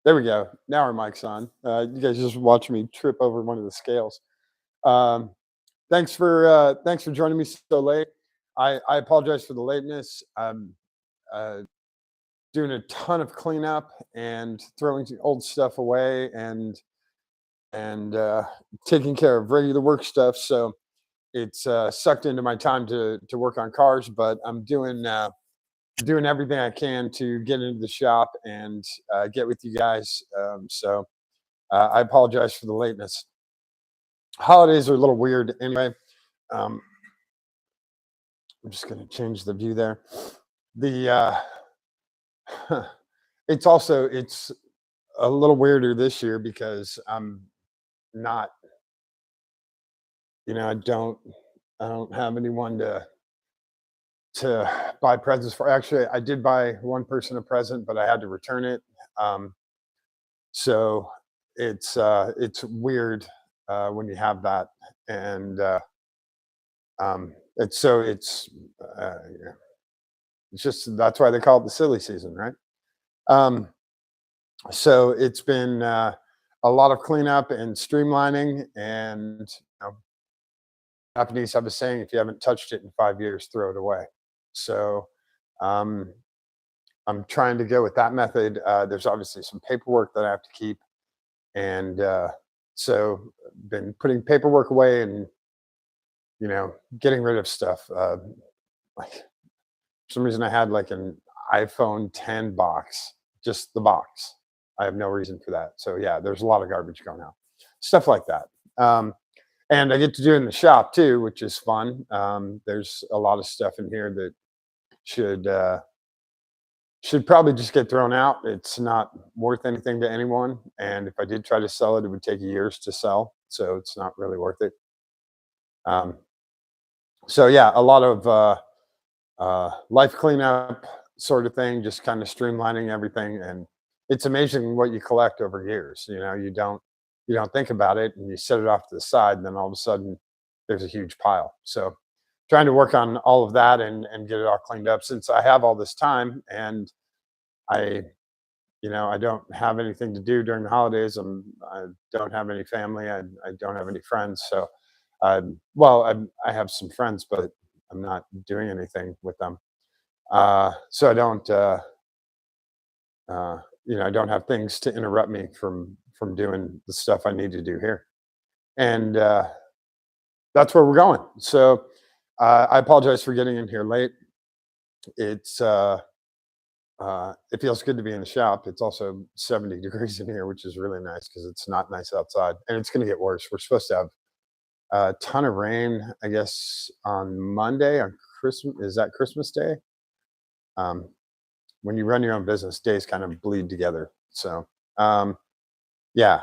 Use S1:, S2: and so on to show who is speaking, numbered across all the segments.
S1: There we go. Now our mic's on. You guys just watch me trip over one of the scales. Um, thanks for joining me so late. I apologize for the lateness. I'm uh, doing a ton of cleanup and throwing old stuff away and taking care of regular work stuff. So it's sucked into my time to work on cars, but I'm doing everything I can to get into the shop and get with you guys. I apologize for the lateness. Holidays are a little weird anyway. Um, I'm just going to change the view there. The it's a little weirder this year because I'm not, I don't have anyone to buy presents for. Actually, I did buy one person a present, but I had to return it. Um, so it's weird when you have that, and yeah, it's just that's why they call it the silly season, right? Um, so it's been a lot of cleanup and streamlining, and Japanese have a saying: if you haven't touched it in 5 years, throw it away. So um, I'm trying to go with that method. There's obviously some paperwork that I have to keep, and so been putting paperwork away and getting rid of stuff. Like for some reason, I had like an iPhone 10 box, just the box. I have no reason for that. So yeah, there's a lot of garbage going out, stuff like that. And I get to do it in the shop too, which is fun. There's a lot of stuff in here that should should probably just get thrown out. It's not worth anything to anyone, and if I did try to sell it, it would take years to sell, so it's not really worth it. Um, so yeah, a lot of life cleanup sort of thing, just kind of streamlining everything, and it's amazing what you collect over years. You don't think about it, and you set it off to the side, and then all of a sudden there's a huge pile. So trying to work on all of that and get it all cleaned up since I have all this time and I I don't have anything to do during the holidays. I don't have any family. I don't have any friends. So, well, I have some friends, but I'm not doing anything with them. So I don't, I don't have things to interrupt me from doing the stuff I need to do here, and that's where we're going. So I apologize for getting in here late. It's it feels good to be in the shop. It's also 70 degrees in here, which is really nice because it's not nice outside, and it's going to get worse. We're supposed to have a ton of rain, I guess, on Monday on Christmas. Is that Christmas Day? Um, when you run your own business, days kind of bleed together. So, yeah,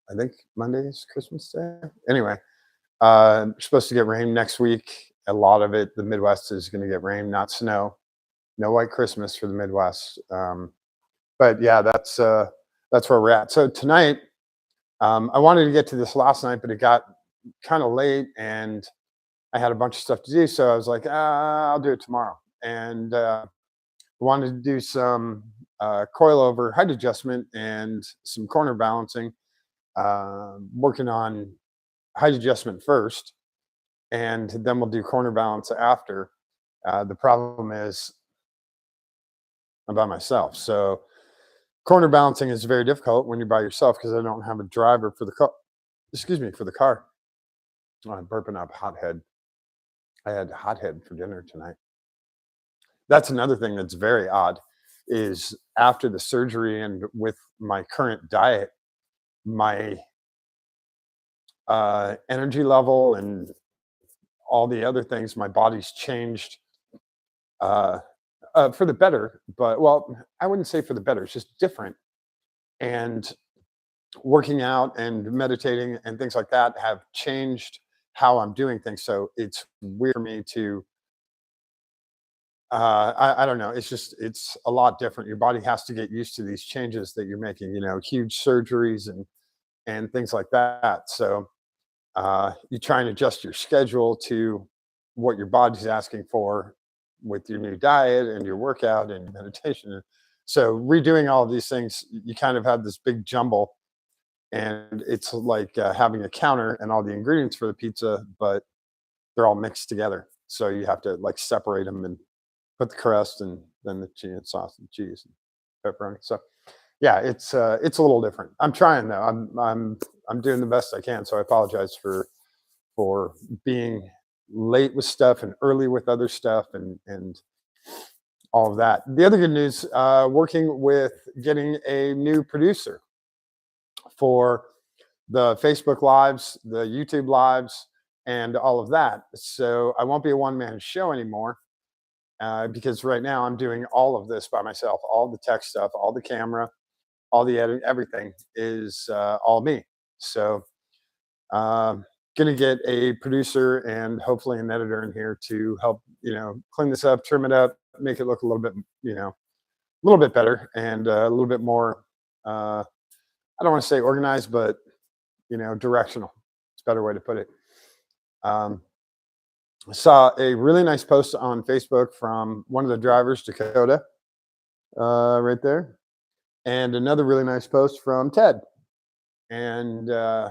S1: I think Monday is Christmas Day. Anyway, supposed to get rain next week. A lot of it, the Midwest is going to get rain, not snow. No white Christmas for the Midwest. But yeah, that's where we're at. So tonight, I wanted to get to this last night, but it got kind of late, and I had a bunch of stuff to do. So I was like, I'll do it tomorrow. And wanted to do some coilover height adjustment and some corner balancing. Working on height adjustment first, and then we'll do corner balance after. The problem is I'm by myself. So corner balancing is very difficult when you're by yourself because I don't have a driver for the car. Excuse me, for the car. Oh, I'm burping up hothead. I had hothead for dinner tonight. That's another thing that's very odd is after the surgery and with my current diet, my energy level and all the other things, my body's changed uh, for the better. But well, I wouldn't say for the better. It's just different. And working out and meditating and things like that have changed how I'm doing things. So it's weird for me to I don't know. It's a lot different. Your body has to get used to these changes that you're making, huge surgeries and things like that. So you try and adjust your schedule to what your body's asking for with your new diet and your workout and meditation. So redoing all of these things, you kind of have this big jumble, and it's like having a counter and all the ingredients for the pizza, but they're all mixed together. So you have to like separate them and put the crust and then the cheese and sauce and cheese and pepperoni. So yeah, it's a little different. I'm trying though. I'm doing the best I can. So I apologize for being late with stuff and early with other stuff and all of that. The other good news, working with getting a new producer for the Facebook lives, the YouTube lives, and all of that. So I won't be a one-man show anymore because right now I'm doing all of this by myself. All the tech stuff, all the camera, all the editing, everything is all me. So going to get a producer and hopefully an editor in here to help, clean this up, trim it up, make it look a little bit, a little bit better and a little bit more. I don't want to say organized, but directional. It's a better way to put it. I saw a really nice post on Facebook from one of the drivers, Dakota, right there, and another really nice post from Ted. And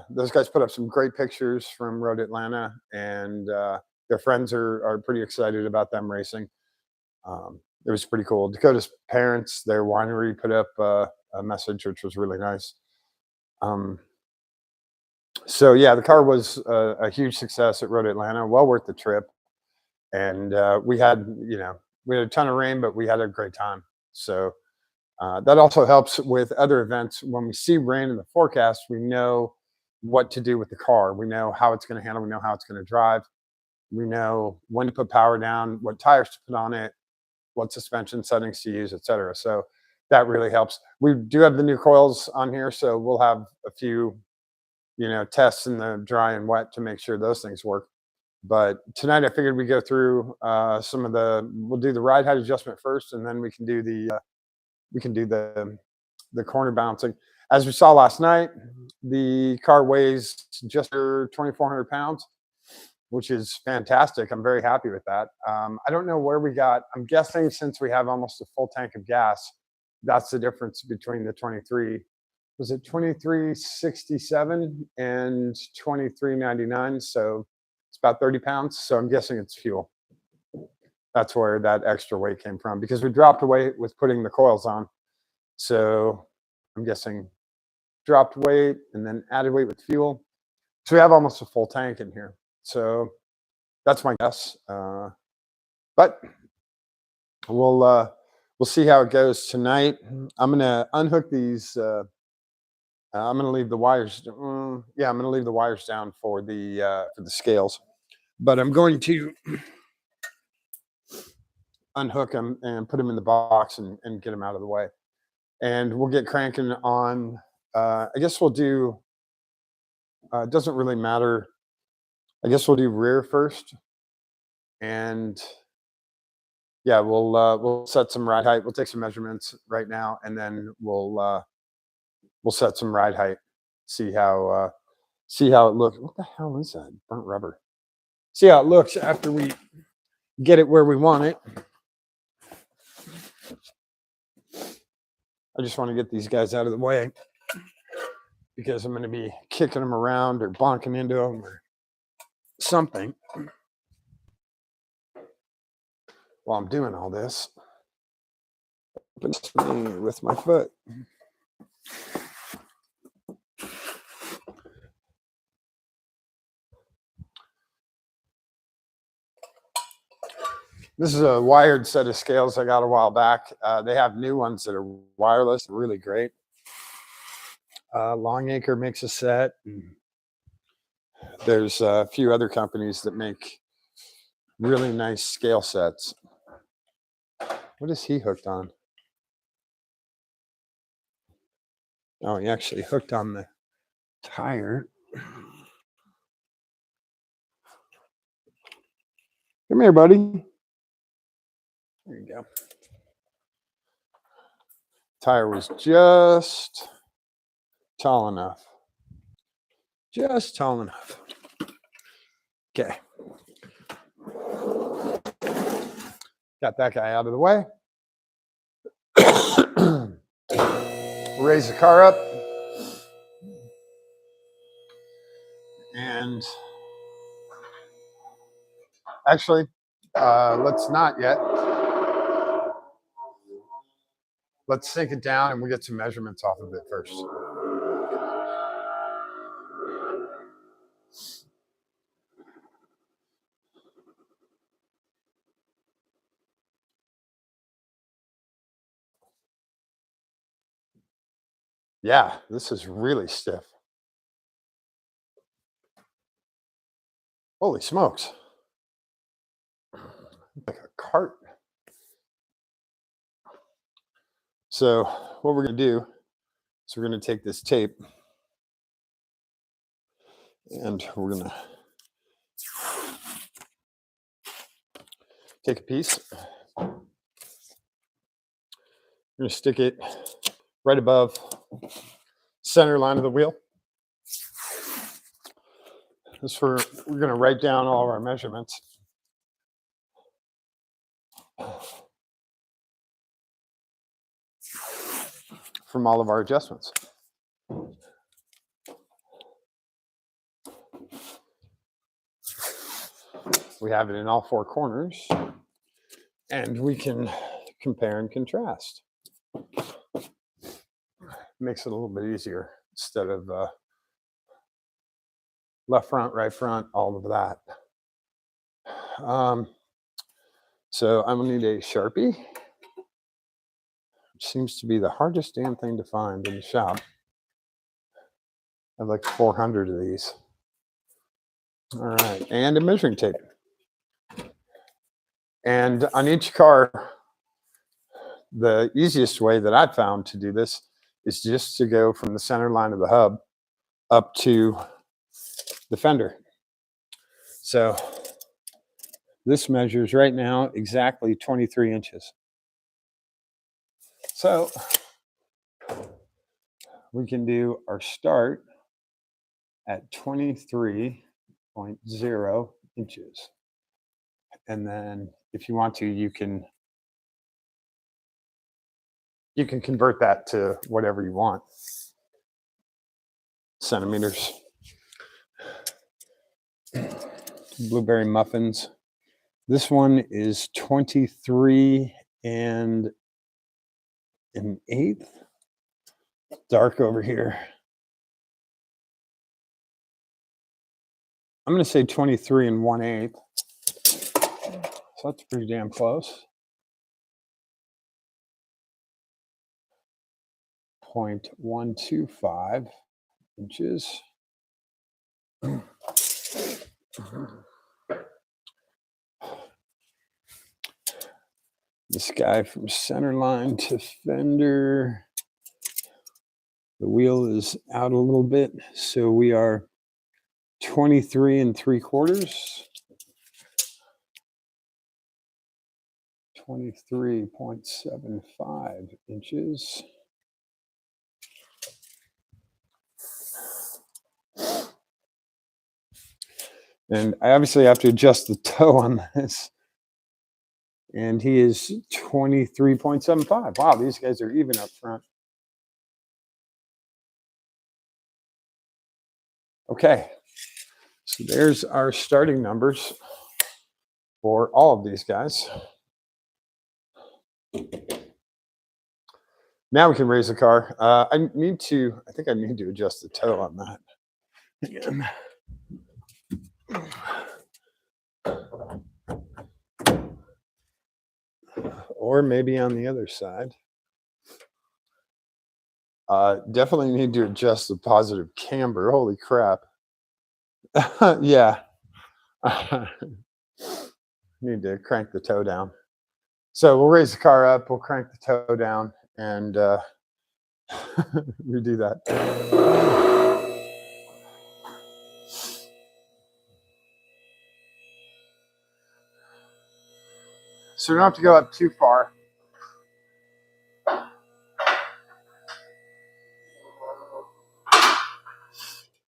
S1: those guys put up some great pictures from Road Atlanta, and their friends are pretty excited about them racing. It was pretty cool. Dakota's parents, their winery, put up a message, which was really nice. So yeah, the car was a huge success at Road Atlanta, well worth the trip. And we had a ton of rain, but we had a great time. So that also helps with other events. When we see rain in the forecast, we know what to do with the car. We know how it's going to handle. We know how it's going to drive. We know when to put power down, what tires to put on it, what suspension settings to use, etc. So that really helps. We do have the new coils on here, so we'll have a few, tests in the dry and wet to make sure those things work. But tonight I figured we'd go through we'll do the ride height adjustment first, and then we can do the corner balancing. As we saw last night, the car weighs just under 2,400 pounds, which is fantastic. I'm very happy with that. I don't know where we got. I'm guessing since we have almost a full tank of gas, that's the difference between the 23. Was it 2367 and 2399? So it's about 30 pounds. So I'm guessing it's fuel. That's where that extra weight came from, because we dropped weight with putting the coils on. So I'm guessing dropped weight and then added weight with fuel. So we have almost a full tank in here. So that's my guess. But we'll see how it goes tonight. I'm gonna unhook these. I'm gonna leave the wires. I'm gonna leave the wires down for the scales. But I'm going to unhook them and put them in the box and get them out of the way. And we'll get cranking on. I guess we'll do. It doesn't really matter. I guess we'll do rear first, and yeah, we'll set some ride height. We'll take some measurements right now, and then we'll set some ride height. See how it looks. What the hell is that? Burnt rubber. See how it looks after we get it where we want it. I just want to get these guys out of the way because I'm going to be kicking them around or bonking into them or something while I'm doing all this. With my foot. This is a wired set of scales I got a while back. They have new ones that are wireless, really great. Longacre makes a set. There's a few other companies that make really nice scale sets. What is he hooked on? Oh, he actually hooked on the tire. Come here, buddy. There you go. Tire was just tall enough. Just tall enough. Okay. Got that guy out of the way. Raise the car up. And actually, let's not yet. Let's sink it down and we'll get some measurements off of it first. Yeah, this is really stiff. Holy smokes. Like a cart. So what we're going to do is we're going to take this tape and we're going to take a piece. We're going to stick it right above center line of the wheel. We're going to write down all of our measurements. From all of our adjustments. We have it in all four corners, and we can compare and contrast. Makes it a little bit easier instead of left front, right front, all of that. So I'm gonna need a Sharpie, which seems to be the hardest damn thing to find in the shop. I have like 400 of these. All right, and a measuring tape. And on each car, the easiest way that I've found to do this is just to go from the center line of the hub up to the fender. So this measures right now exactly 23 inches. So we can do our start at 23.0 inches. And then if you want to, you can convert that to whatever you want. Centimeters. Blueberry muffins. This one is 23 and an eighth. Dark over here. I'm going to say 23 and 1/8. So that's pretty damn close. 0.125 inches. This guy from center line to fender. The wheel is out a little bit, so we are 23 3/4. 23.75 inches. And I obviously have to adjust the toe on this. And he is 23.75. Wow, these guys are even up front. Okay, so there's our starting numbers for all of these guys. Now we can raise the car. I think I need to adjust the toe on that again. Or maybe on the other side. Definitely need to adjust the positive camber. Holy crap. Yeah. Need to crank the toe down. So we'll raise the car up, we'll crank the toe down, and redo that. So we don't have to go up too far.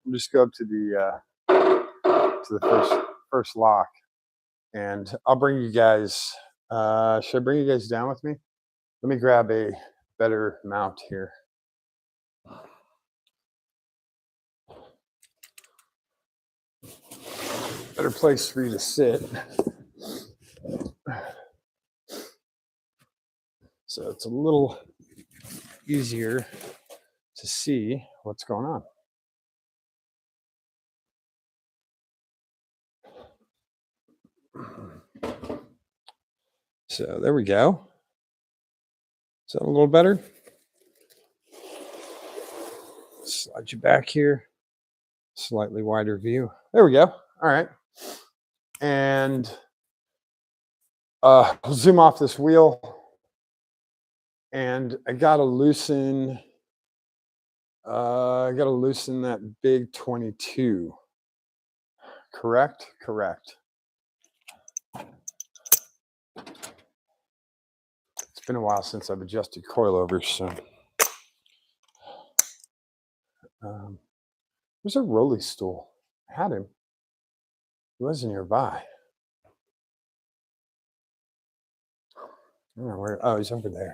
S1: We'll just go up to the first lock, and I'll bring you guys. Should I bring you guys down with me? Let me grab a better mount here. Better place for you to sit. So it's a little easier to see what's going on. So there we go. Is that a little better? Slide you back here. Slightly wider view. There we go. All right. And I'll zoom off this wheel. And I gotta loosen that big 22. Correct? Correct. It's been a while since I've adjusted coilovers, so there's a rolly stool. I had him. He was nearby. I don't know where. Oh, he's over there.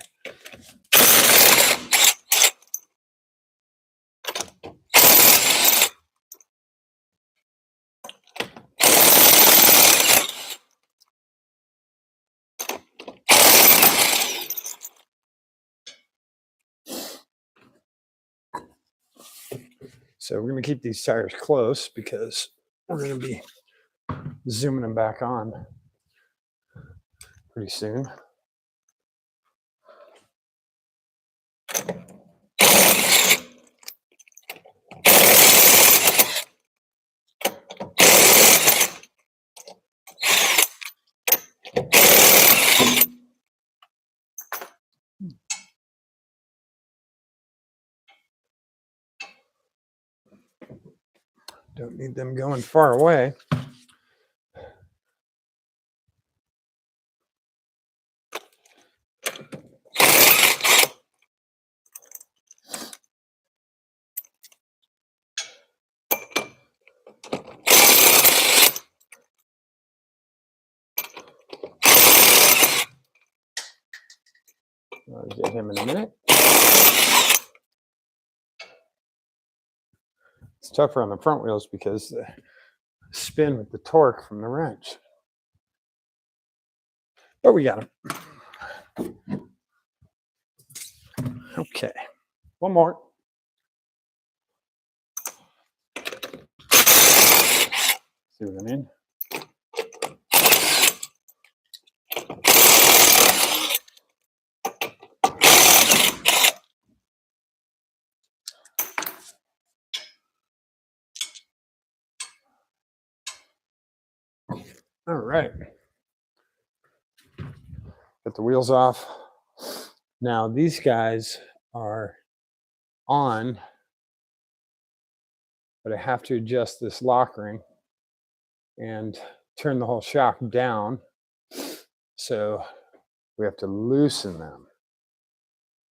S1: So we're going to keep these tires close because we're going to be zooming them back on pretty soon. Don't need them going far away. I'll get him in a minute. It's tougher on the front wheels because the spin with the torque from the wrench. But we got him. Okay, one more. See what I mean? All right. Get the wheels off. Now these guys are on, but I have to adjust this lock ring and turn the whole shock down. So we have to loosen them.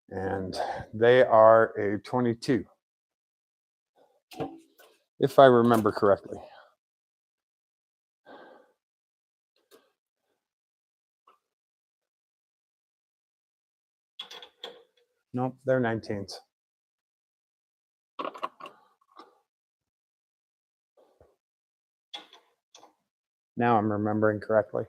S1: And they are a 22, if I remember correctly. Nope, they're 19s. Now I'm remembering correctly.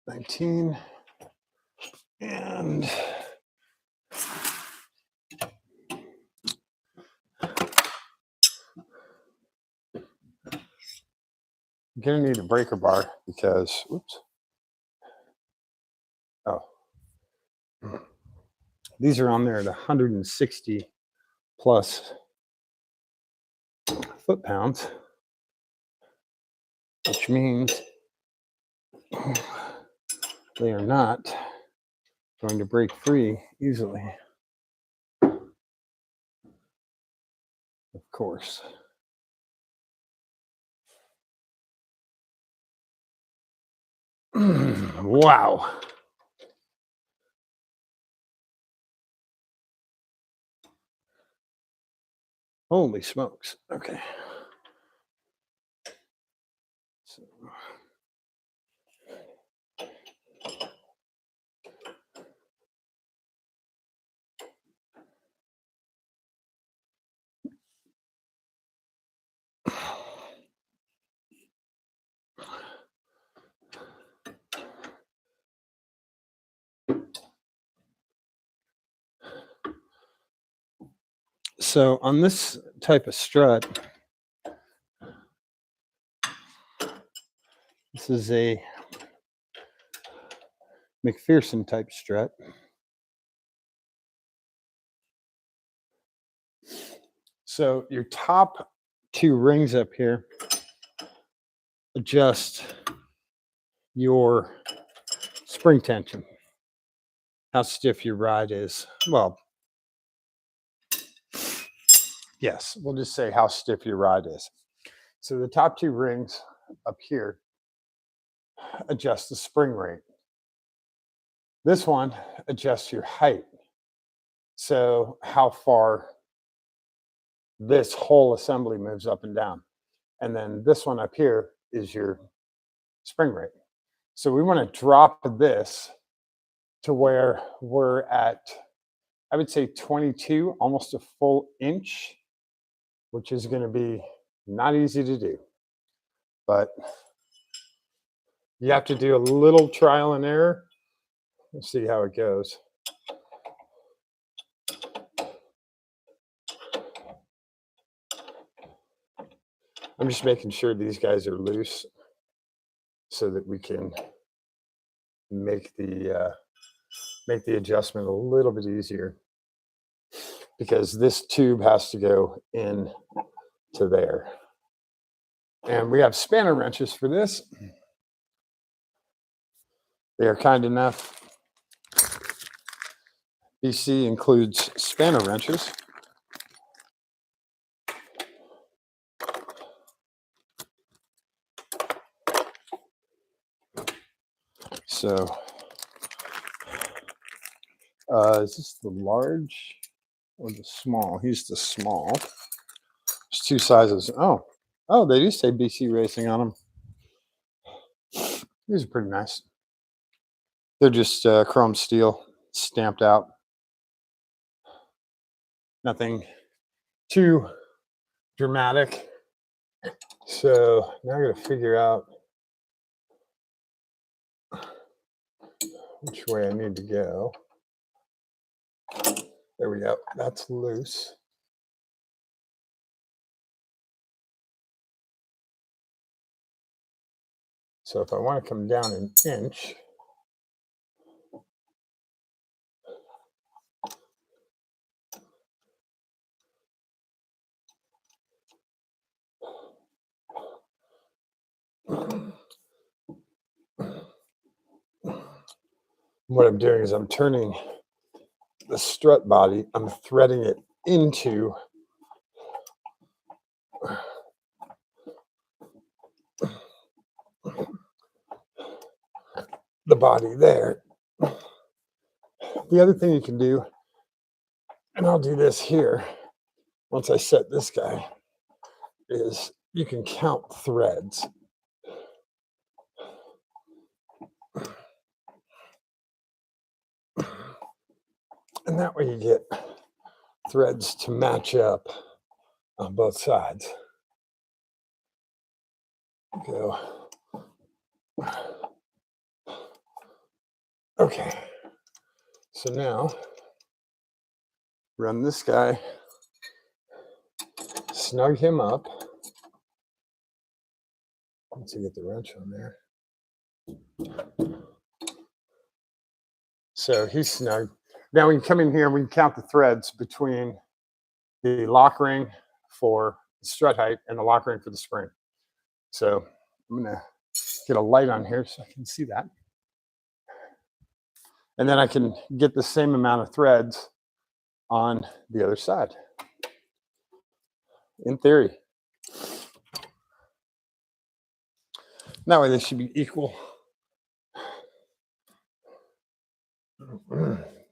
S1: 19 and I'm gonna need a breaker bar because, oops. Oh, these are on there at 160 plus foot-pounds, which means they are not going to break free easily. Of course. Wow. Holy smokes. Okay. So on this type of strut, this is a McPherson type strut. So your top two rings up here adjust your spring tension, how stiff your ride is. Well, yes, we'll just say how stiff your ride is. So the top two rings up here adjust the spring rate. This one adjusts your height. So how far this whole assembly moves up and down. And then this one up here is your spring rate. So we want to drop this to where we're at, I would say 22, almost a full inch, which is going to be not easy to do. But you have to do a little trial and error and see how it goes. I'm just making sure these guys are loose so that we can make the adjustment a little bit easier, because this tube has to go in to there. And we have spanner wrenches for this. They are kind enough. BC includes spanner wrenches. So, is this the large or the small? He's the small. There's two sizes. Oh, they do say BC Racing on them. These are pretty nice. They're just chrome steel stamped out. Nothing too dramatic. So now I got to figure out which way I need to go. There we go. That's loose. So if I want to come down an inch, what I'm doing is I'm turning the strut body, I'm threading it into the body there. The other thing you can do, and I'll do this here once I set this guy, is you can count threads. And that way you get threads to match up on both sides. Go. Okay. So now run this guy, snug him up. Once you get the wrench on there. So he's snug. Now we can come in here and we can count the threads between the lock ring for strut height and the lock ring for the spring. So I'm going to get a light on here so I can see that. And then I can get the same amount of threads on the other side, in theory. That way they should be equal.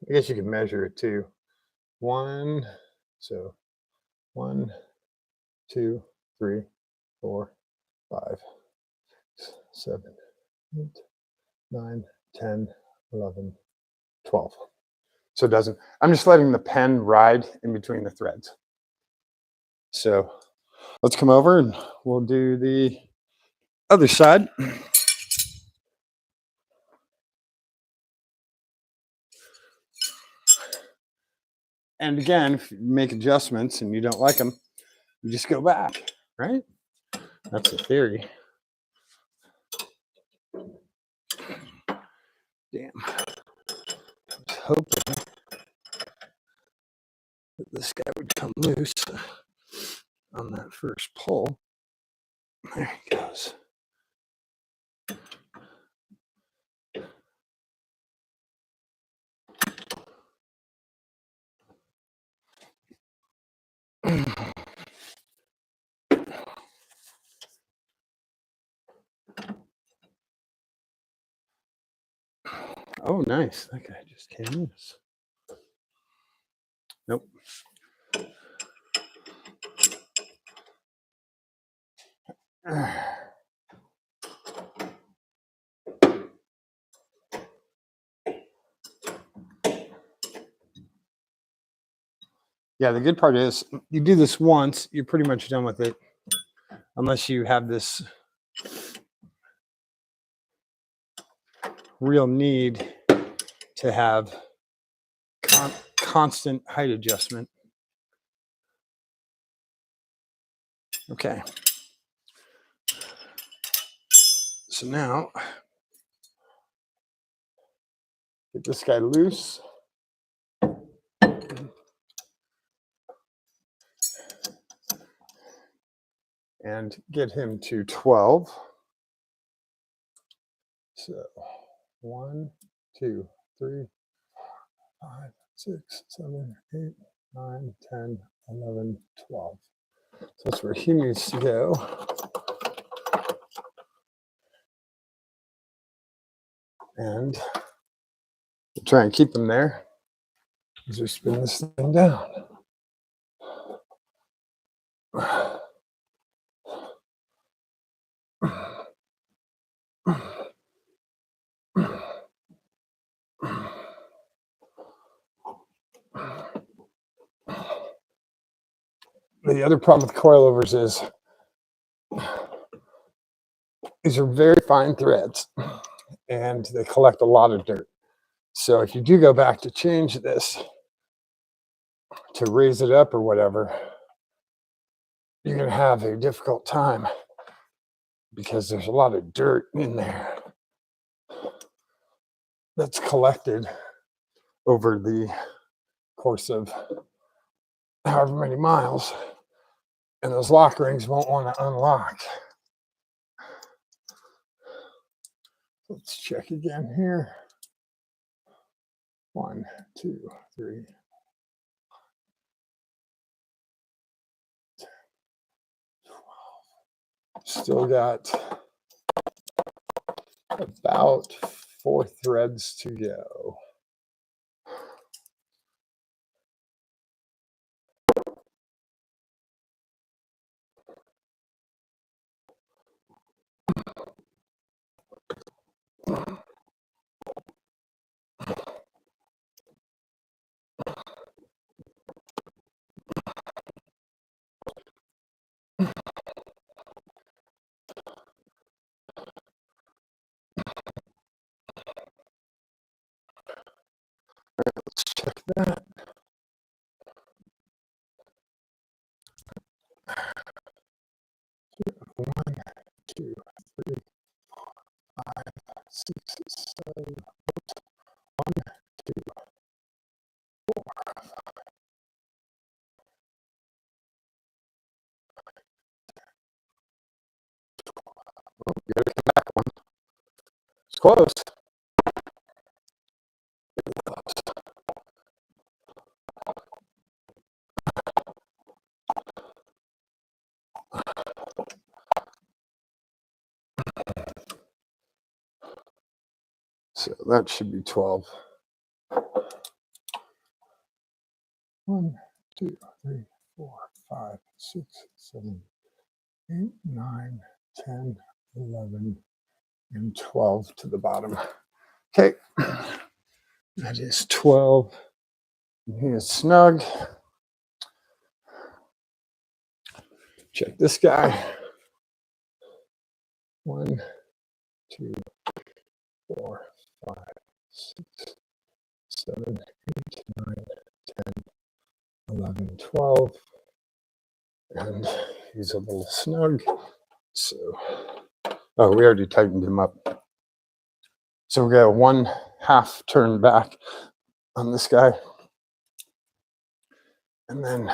S1: I guess you can measure it too. 1, 2, 3, 4, 5, 7, 8, 9, 10, 11, 12. So it doesn't, I'm just letting the pen ride in between the threads. So let's come over and we'll do the other side. And again, if you make adjustments and you don't like them, you just go back, right? That's the theory. Damn. I was hoping that this guy would come loose on that first pull. There he goes. Oh, nice. That guy just came loose. Nope. Yeah, the good part is you do this once, you're pretty much done with it, unless you have this real need to have constant height adjustment. Okay. So now, get this guy loose. And get him to 12. So 1, 2, 3, 5, 6, 7, 8, 9, 10, 11, 12. So that's where he needs to go. And we'll try and keep him there as we spin this thing down. The other problem with coilovers is these are very fine threads and they collect a lot of dirt. So if you do go back to change this, to raise it up or whatever, you're going to have a difficult time because there's a lot of dirt in there that's collected over the course of however many miles, and those lock rings won't want to unlock. Let's check again here. 1, 2, 3. Still got about 4 threads to go. Let's check that. One, 2, 3, 5, 6, 7. 1, 2, 4. Oh, you gotta come back one. It's close. So that should be 12. 1, 2, 3, 4, 5, 6, 7, 8, 9, 10, 11, and 12 to the bottom. Okay, that is 12. He is snug. Check this guy. 1, 2, 4, 5, 6, 7, 8, 9, 10, 11, 12, and he's a little snug. So, oh, we already tightened him up. So we got a 1/2 turn back on this guy, and then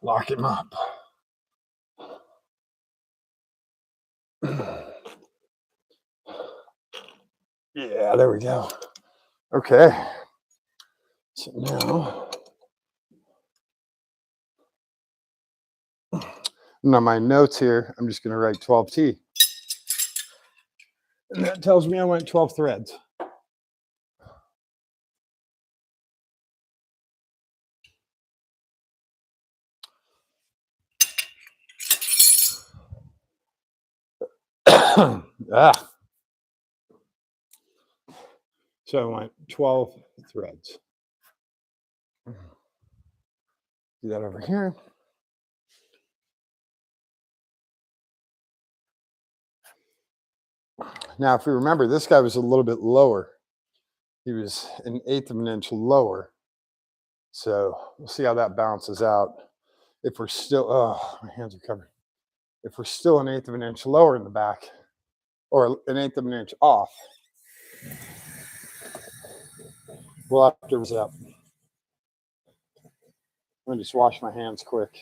S1: lock him up. Yeah, there we go. Okay. So now on my notes here, I'm just going to write 12T. And that tells me I went 12 threads. So I went 12 threads. Do that over here. Now, if we remember, this guy was a little bit lower. He was 1/8 of an inch lower. So we'll see how that balances out. If we're still, oh, my hands are covered. If we're still 1/8 of an inch lower in the back, or 1/8 of an inch off, we'll have to raise it up. Let me just wash my hands quick.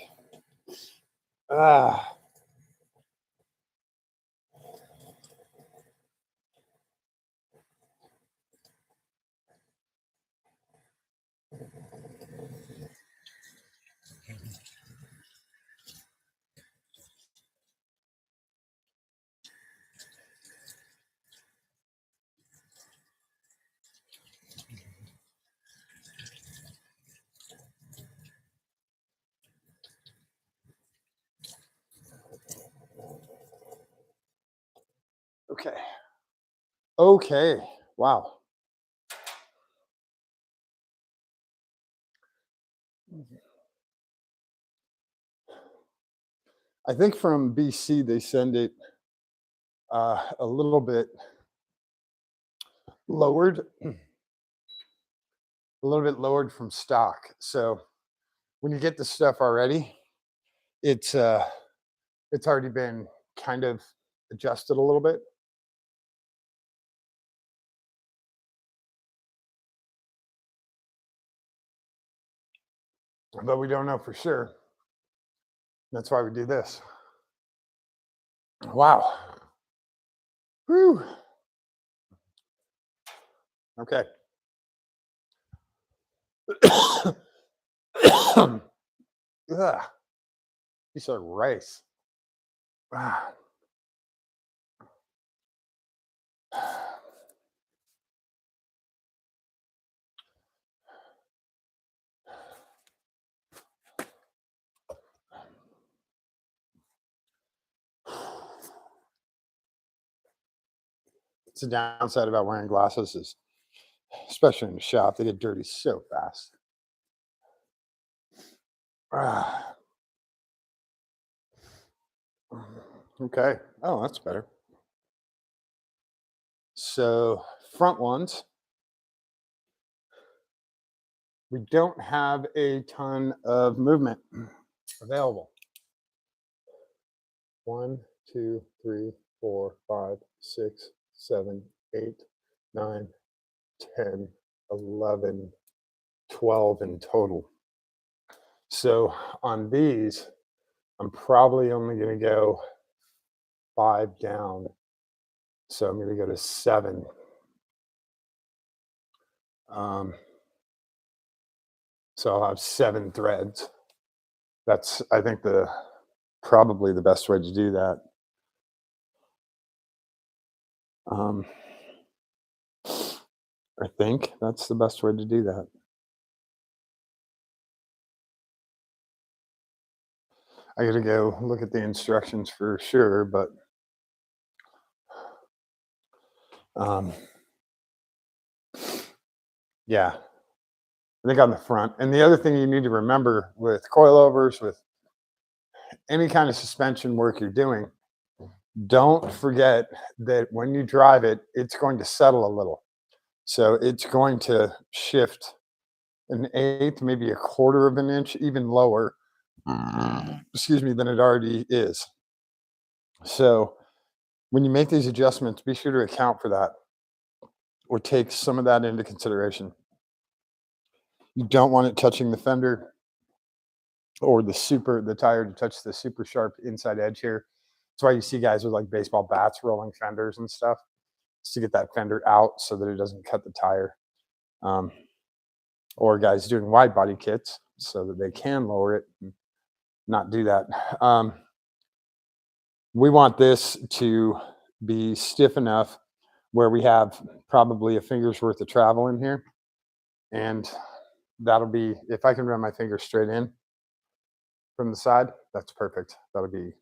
S1: Okay. Okay. Wow. I think from BC they send it a little bit lowered, a little bit lowered from stock. So when you get the stuff already, it's already been kind of adjusted a little bit. But we don't know for sure. That's why we do this. Wow. Whew. Okay. Ugh. Piece of rice. Ah. It's the downside about wearing glasses is, especially in the shop, they get dirty so fast. Ah. Okay. Oh, that's better. So front ones, we don't have a ton of movement available. 1, 2, 3, 4, 5, 6, 7, 8, 9, 10, 11, 12 in total. So on these, I'm probably only going to go 5 down. So I'm going to go to 7. So I'll have 7 threads. That's, I think, probably the best way to do that. I think that's the best way to do that. I got to go look at the instructions for sure, but yeah, I think on the front. And the other thing you need to remember with coilovers, with any kind of suspension work you're doing, don't forget that when you drive it, it's going to settle a little. So it's going to shift an eighth, maybe a quarter of an inch, even lower, excuse me, than it already is. So when you make these adjustments, be sure to account for that or take some of that into consideration. You don't want it touching the fender or the tire to touch the super sharp inside edge here. That's why you see guys with like baseball bats rolling fenders and stuff, just to get that fender out so that it doesn't cut the tire. Um, or guys doing wide body kits so that they can lower it and not do that. We want this to be stiff enough where we have probably a finger's worth of travel in here. And that'll be, if I can run my finger straight in from the side, that's perfect. That'll be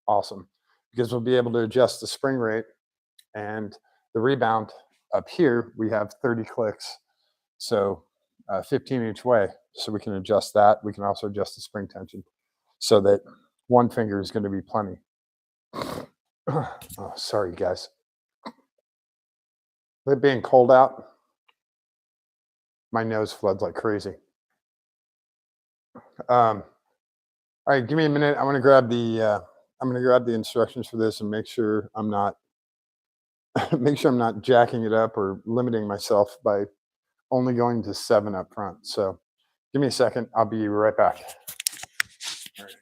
S1: awesome because we'll be able to adjust the spring rate and the rebound. Up here, we have 30 clicks. So 15 each way. So we can adjust that. We can also adjust the spring tension so that one finger is going to be plenty. Oh, sorry, guys. With it being cold out, my nose floods like crazy. All right, give me a minute. I'm gonna grab the instructions for this and make sure I'm not make sure I'm not jacking it up or limiting myself by only going to 7 up front. So give me a second. I'll be right back. All right.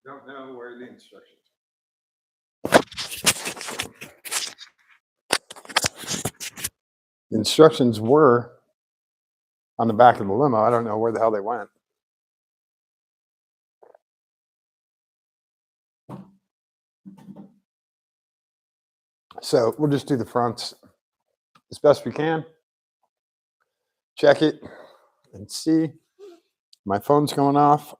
S1: Don't know where the instructions are. The instructions were on the back of the limo. I don't know where the hell they went. So we'll just do the fronts as best we can. Check it and see. My phone's going off.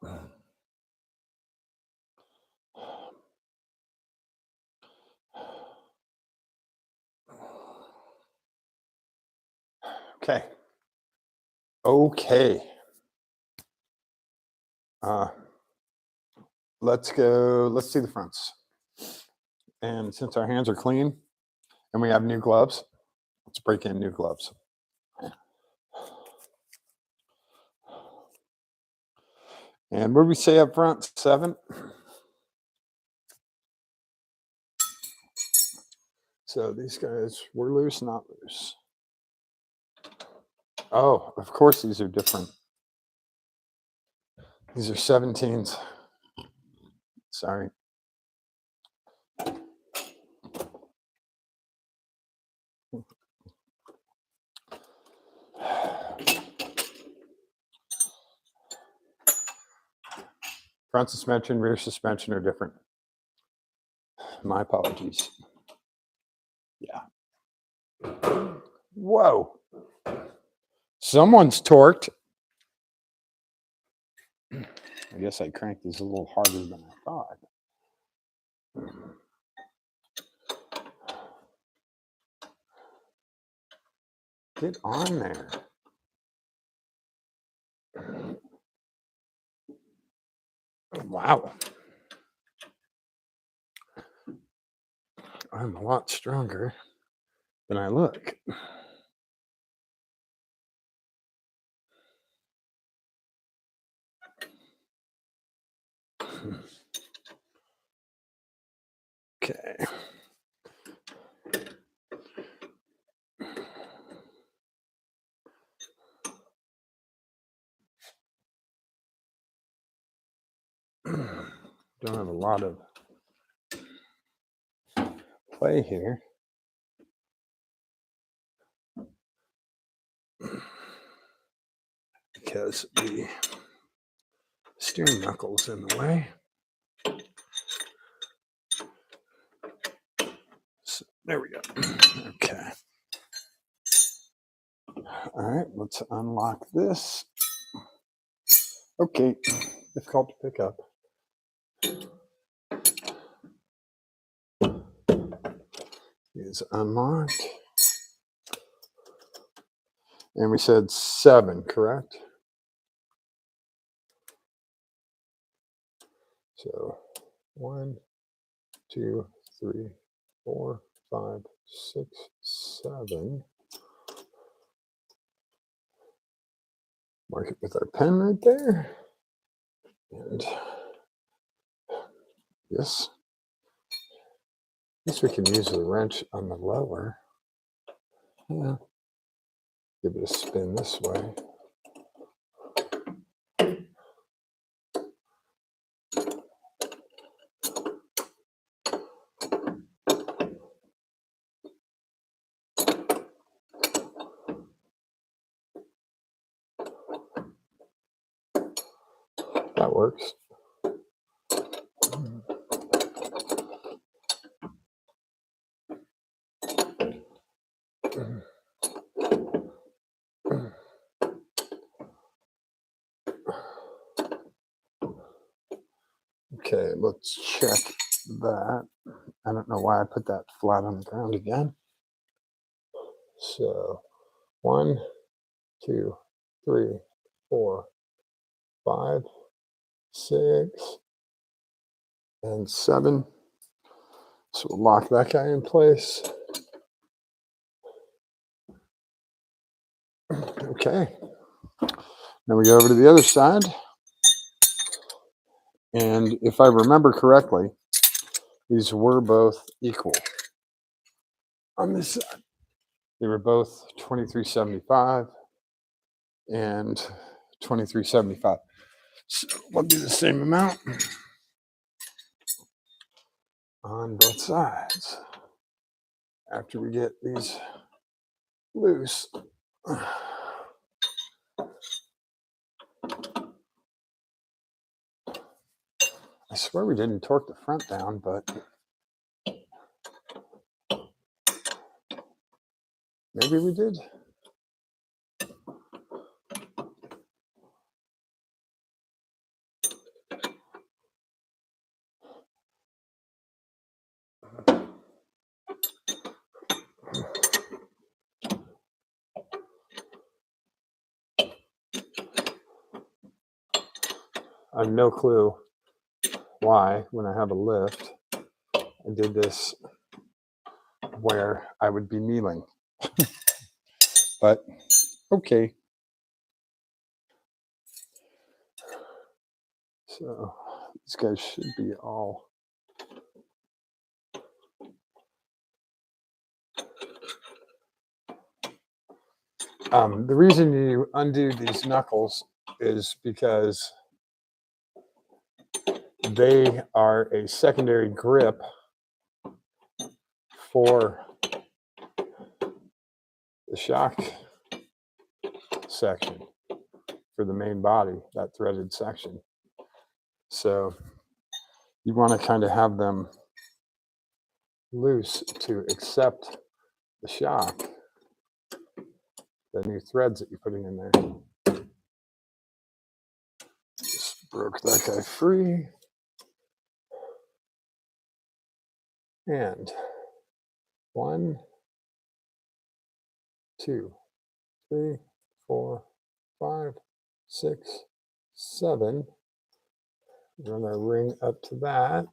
S1: Okay. Okay. Let's go. Let's see the fronts. And since our hands are clean and we have new gloves, let's break in new gloves. And what did we say up front? 7. So these guys were loose, not loose. Oh, of course these are different. These are 17s. Sorry. Front suspension, rear suspension are different. My apologies. Yeah. Whoa. Someone's torqued. I guess I cranked this a little harder than I thought. Get on there. Wow. I'm a lot stronger than I look. Okay. Don't have a lot of play here. Because the steering knuckle's in the way. So there we go. Okay. All right, let's unlock this. Okay, difficult to pick up. Is unlocked. And we said 7, correct? So 1, 2, 3, 4, 5, 6, 7. Mark it with our pen right there. And yes. I guess we can use the wrench on the lower. Yeah. Give it a spin this way. That works. Okay, let's check that. I don't know why I put that flat on the ground again. So 1, 2, 3, 4, 5, 6, and 7. So we'll lock that guy in place. Okay. Now we go over to the other side. And if I remember correctly, these were both equal. On this side, they were both 2375 and 2375. So we'll do the same amount. on both sides after we get these loose. I swear we didn't torque the front down, but maybe we did. I have no clue why, when I have a lift, I did this where I would be kneeling. But okay. So these guys should be all the reason you undo these knuckles is because they are a secondary grip for the shock section for the main body, that threaded section. So you want to kind of have them loose to accept the shock, the new threads that you're putting in there. Just broke that guy free. And 1, 2, 3, 4, 5, 6, 7. Run our ring up to that.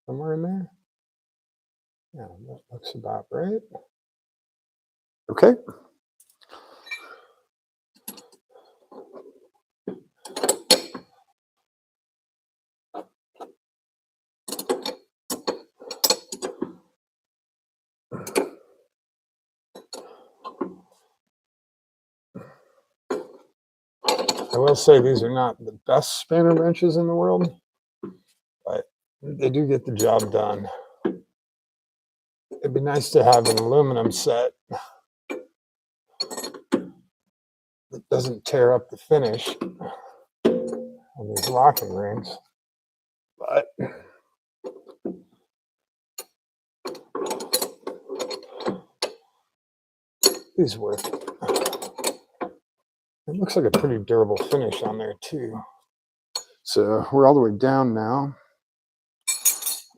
S1: Somewhere in there. Yeah, that looks about right. Okay. I will say these are not the best spanner wrenches in the world, but they do get the job done. It'd be nice to have an aluminum set that doesn't tear up the finish on these locking rings, but these work. It looks like a pretty durable finish on there too. So we're all the way down now.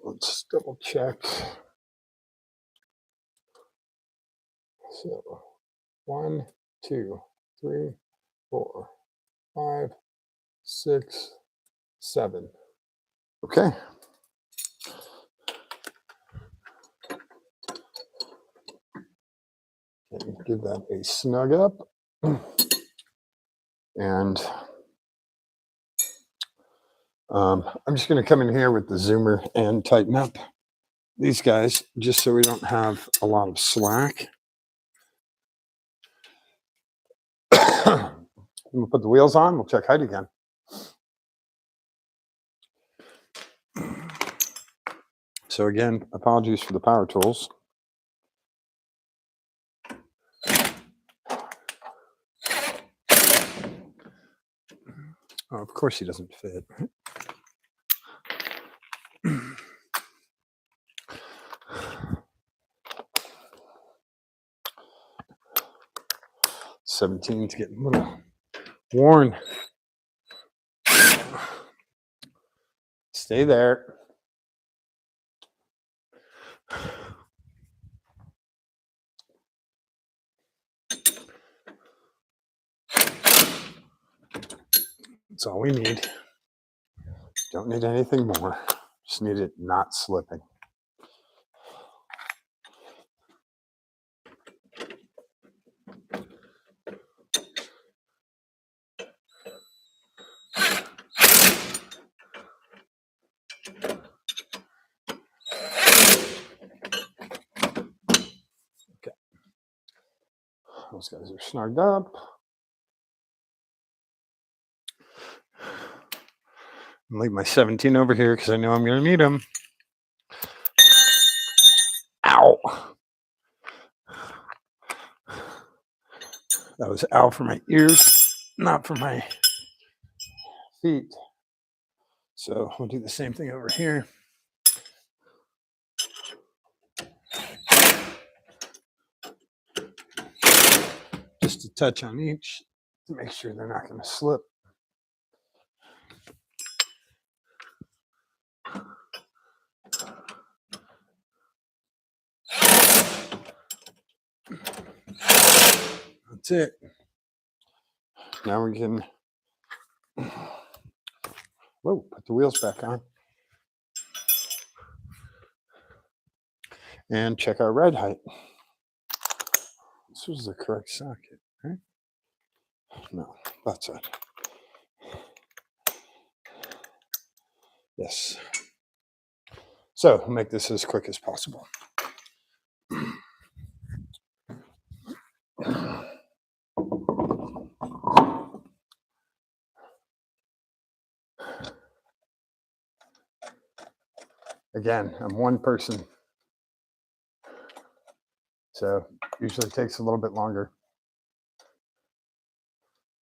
S1: Let's double check. So 1, 2, 3, 4, 5, 6, 7. Okay. And give that a snug up. And I'm just going to come in here with the zoomer and tighten up these guys just so we don't have a lot of slack. We'll put the wheels on. We'll check height again. So again, apologies for the power tools. Oh, of course he doesn't fit. 17's getting a little worn. Stay there. That's all we need. Don't need anything more. Just need it not slipping. Okay. Those guys are snugged up. Leave my 17 over here because I know I'm going to need them. Ow. That was ow for my ears, not for my feet. So we'll do the same thing over here. Just a touch on each to make sure they're not going to slip. That's it. Now we can, whoa, put the wheels back on. And check our ride height. This was the correct socket, right? No, that's it. Yes. So we'll make this as quick as possible. Again, I'm one person, so usually takes a little bit longer.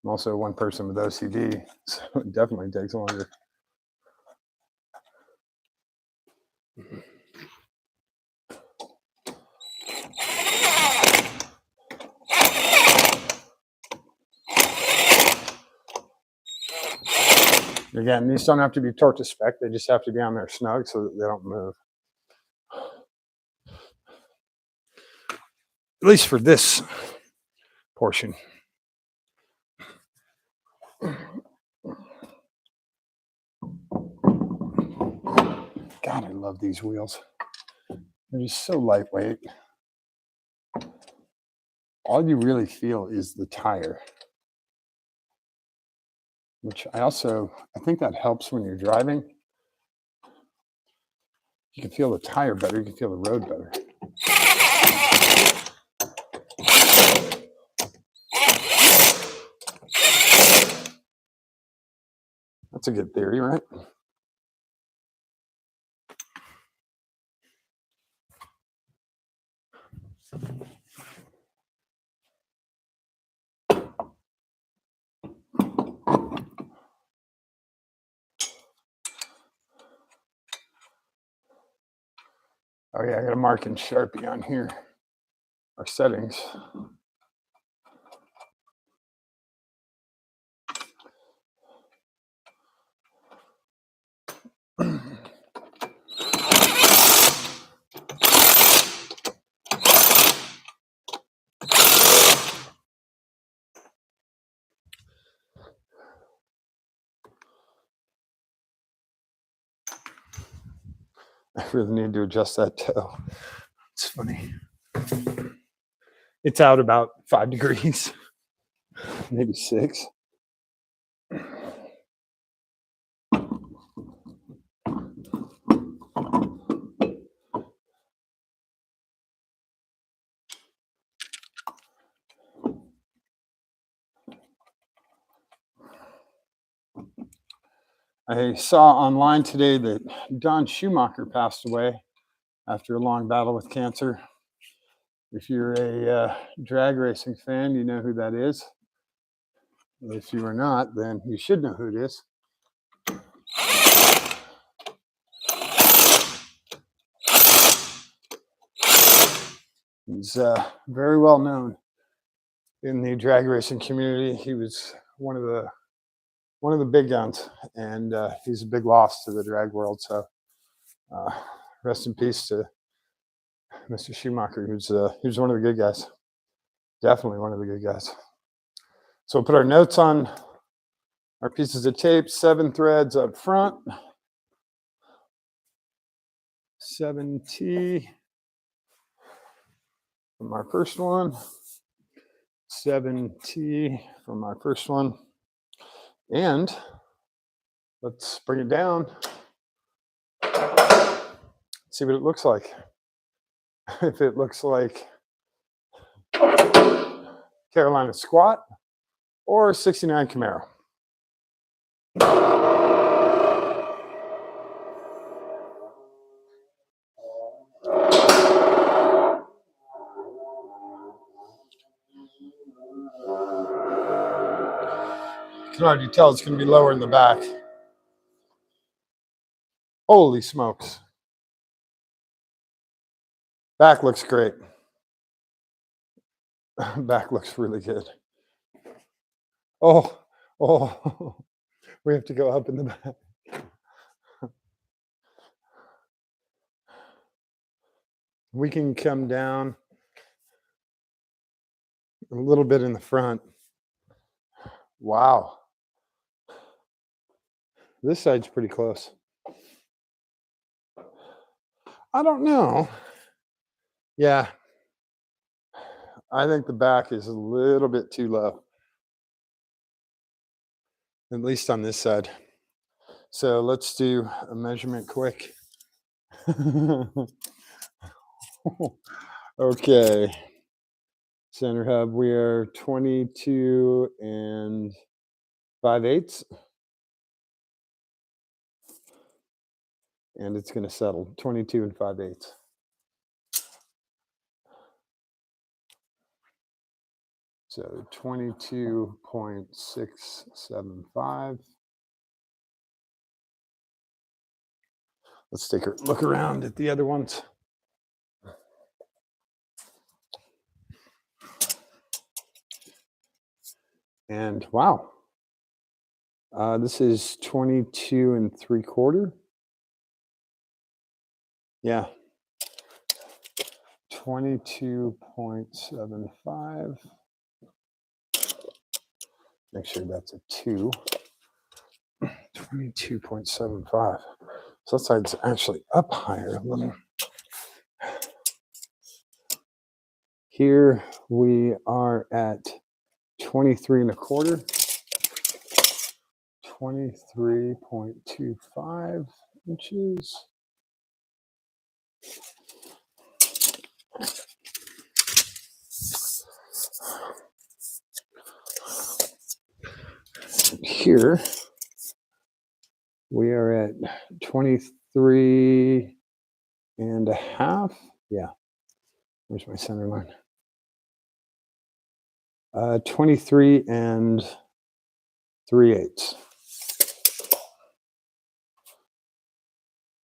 S1: I'm also one person with OCD, so it definitely takes longer. Again, these don't have to be torque to spec. They just have to be on there snug so that they don't move. At least for this portion. God, I love these wheels. They're just so lightweight. All you really feel is the tire, which I think that helps when you're driving. You can feel the tire better. You can feel the road better. That's a good theory, right? Oh yeah, I got to mark in Sharpie on here our settings. I really need to adjust that toe. It's funny. It's out about 5 degrees, maybe 6. I saw online today that Don Schumacher passed away after a long battle with cancer. If you're a drag racing fan, you know who that is. If you are not, then you should know who it is. He's very well known in the drag racing community. He was one of the big guns, and he's a big loss to the drag world. So rest in peace to Mr. Schumacher. He was one of the good guys. Definitely one of the good guys. So we'll put our notes on our pieces of tape, 7 threads up front, 7T from our first one, 7T from our first one, and let's bring it down, see what it looks like. If it looks like Carolina squat or 69 Camaro. can already tell it's going to be lower in the back. Holy smokes. Back looks great. Back looks really good. Oh, we have to go up in the back. We can come down a little bit in the front. Wow. This side's pretty close. I don't know. Yeah. I think the back is a little bit too low, at least on this side. So let's do a measurement quick. Okay. Center hub, we are 22 and 5/8. And it's going to settle 22 and 5/8. So 22.675. Let's take a look around at the other ones. And wow, this is 22 and 3/4. Yeah, 22.75. Make sure that's a 2. 22.75. So that side's actually up higher a little. Here we are at 23 and 1/4. 23.25 inches. Here we are at 23 and 1/2. Yeah. Where's my center line? 23 and 3/8.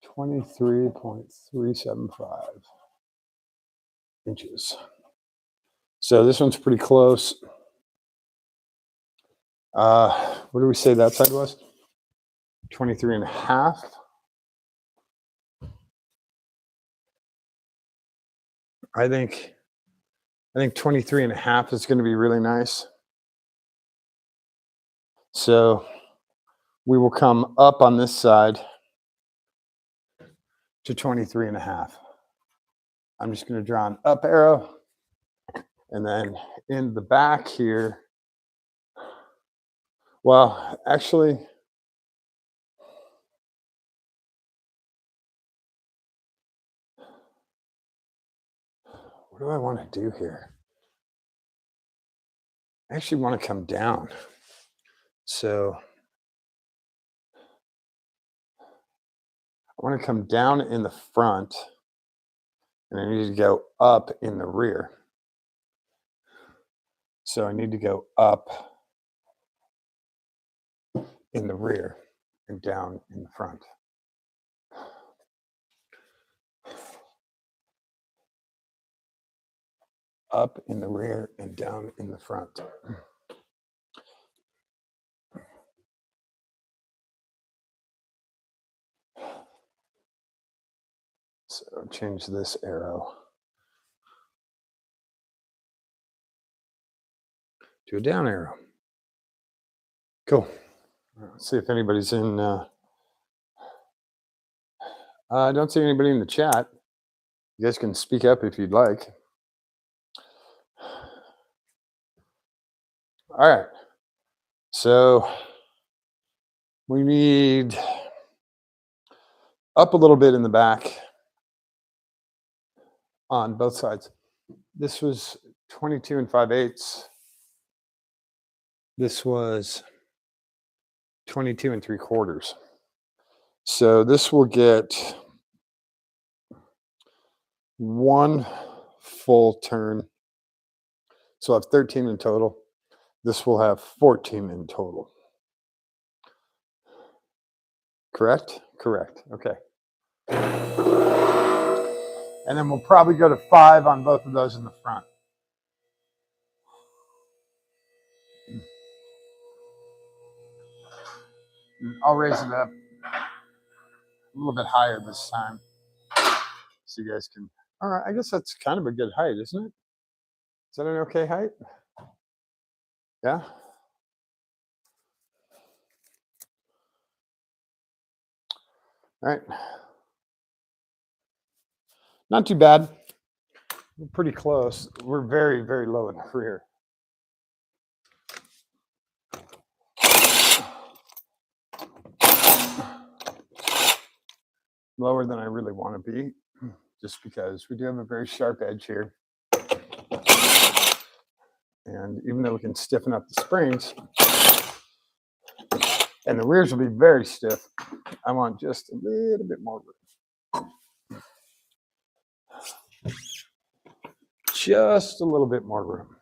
S1: 23.375 inches. So this one's pretty close. What do we say that side was? 23 and 1/2. I think 23 and 1/2 is going to be really nice. So we will come up on this side to 23 and 1/2. I'm just going to draw an up arrow, and then in the back here, well, actually, what do I want to do here? I actually want to come down. So I want to come down in the front, and I need to go up in the rear. So I need to go up in the rear and down in the front. Up in the rear and down in the front. So change this arrow to a down arrow. Cool. Let's see if anybody's in. I don't see anybody in the chat. You guys can speak up if you'd like. All right. So we need up a little bit in the back on both sides. This was 22 and 5/8. This was 22 and 3/4. So this will get 1 full turn. So I have 13 in total. This will have 14 in total. Correct? Correct. Okay. And then we'll probably go to 5 on both of those in the front. I'll raise it up a little bit higher this time so you guys can. All right, I guess that's kind of a good height, isn't it? Is that an okay height? Yeah. All right. Not too bad. We're pretty close. We're very, very low in the rear. Lower than I really want to be, just because we do have a very sharp edge here. And even though we can stiffen up the springs, and the rears will be very stiff, I want just a little bit more room. Just a little bit more room.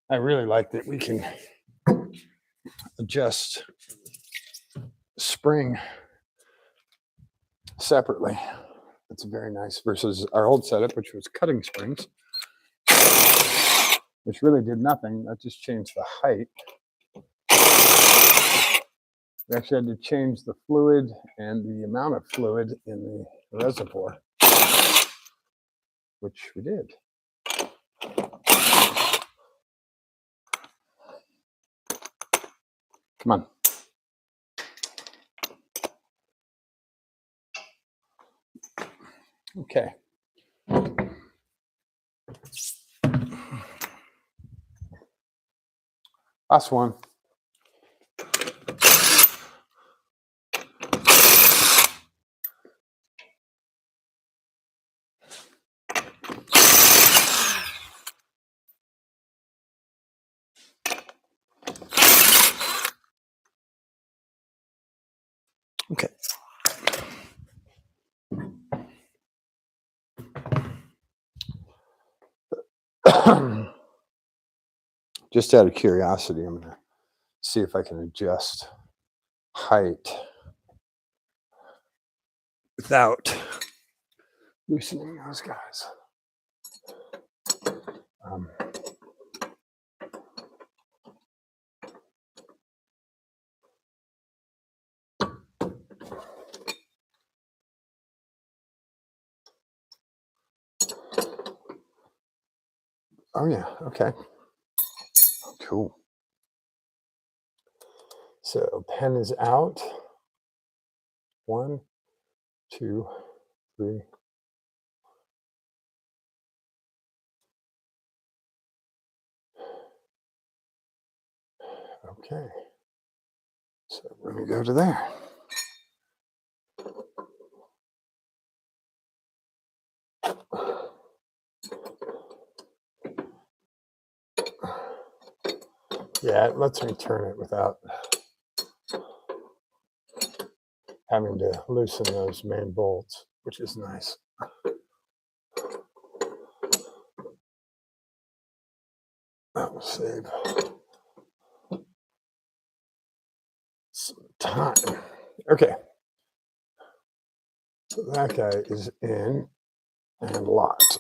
S1: I really like that we can adjust spring separately. That's very nice versus our old setup, which was cutting springs, which really did nothing. That just changed the height. We actually had to change the fluid and the amount of fluid in the reservoir, which we did. Come on. Okay. Last one. Okay. Just out of curiosity, I'm going to see if I can adjust height without loosening those guys. Oh yeah, okay. Cool. So pen is out. 1, 2, 3. Okay. So let me go to there. Yeah, it lets me turn it without having to loosen those main bolts, which is nice. That will save some time. Okay. So that guy is in and locked.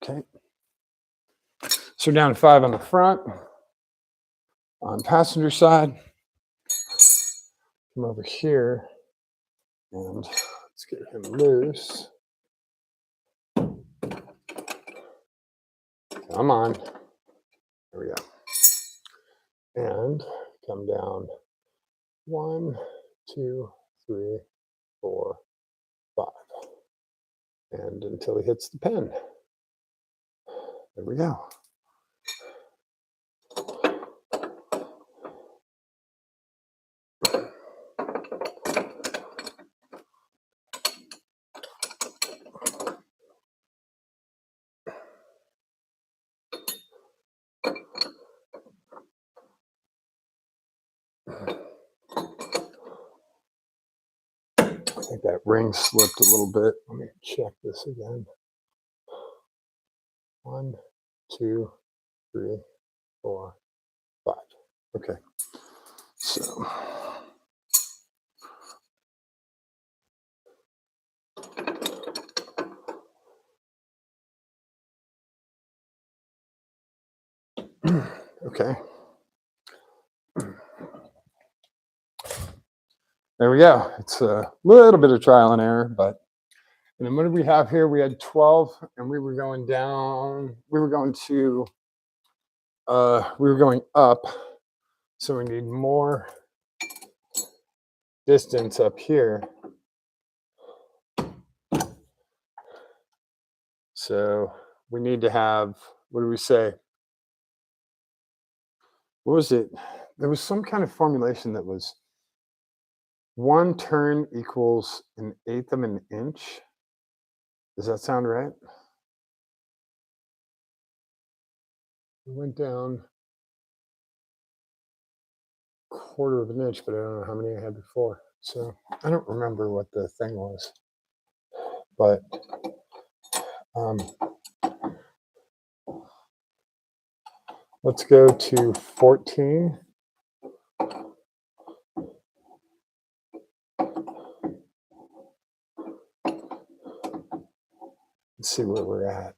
S1: Okay. So down 5 on the front. On passenger side, come over here and let's get him loose. Come on. There we go. And come down 1, 2, 3, 4, 5. And until he hits the pen. There we go. think that ring slipped a little bit. Let me check this again. 1, 2, 3, 4, 5. Okay. So okay. There we go. It's a little bit of trial and error, but and then what did we have here? We had 12 and we were going down. We were going up. So we need more distance up here. So we need to have, what do we say? What was it? There was some kind of formulation that was 1 turn equals 1/8 of an inch. Does that sound right? We went down 1/4 of an inch, but I don't know how many I had before. So I don't remember what the thing was. But let's go to 14. Let's see where we're at.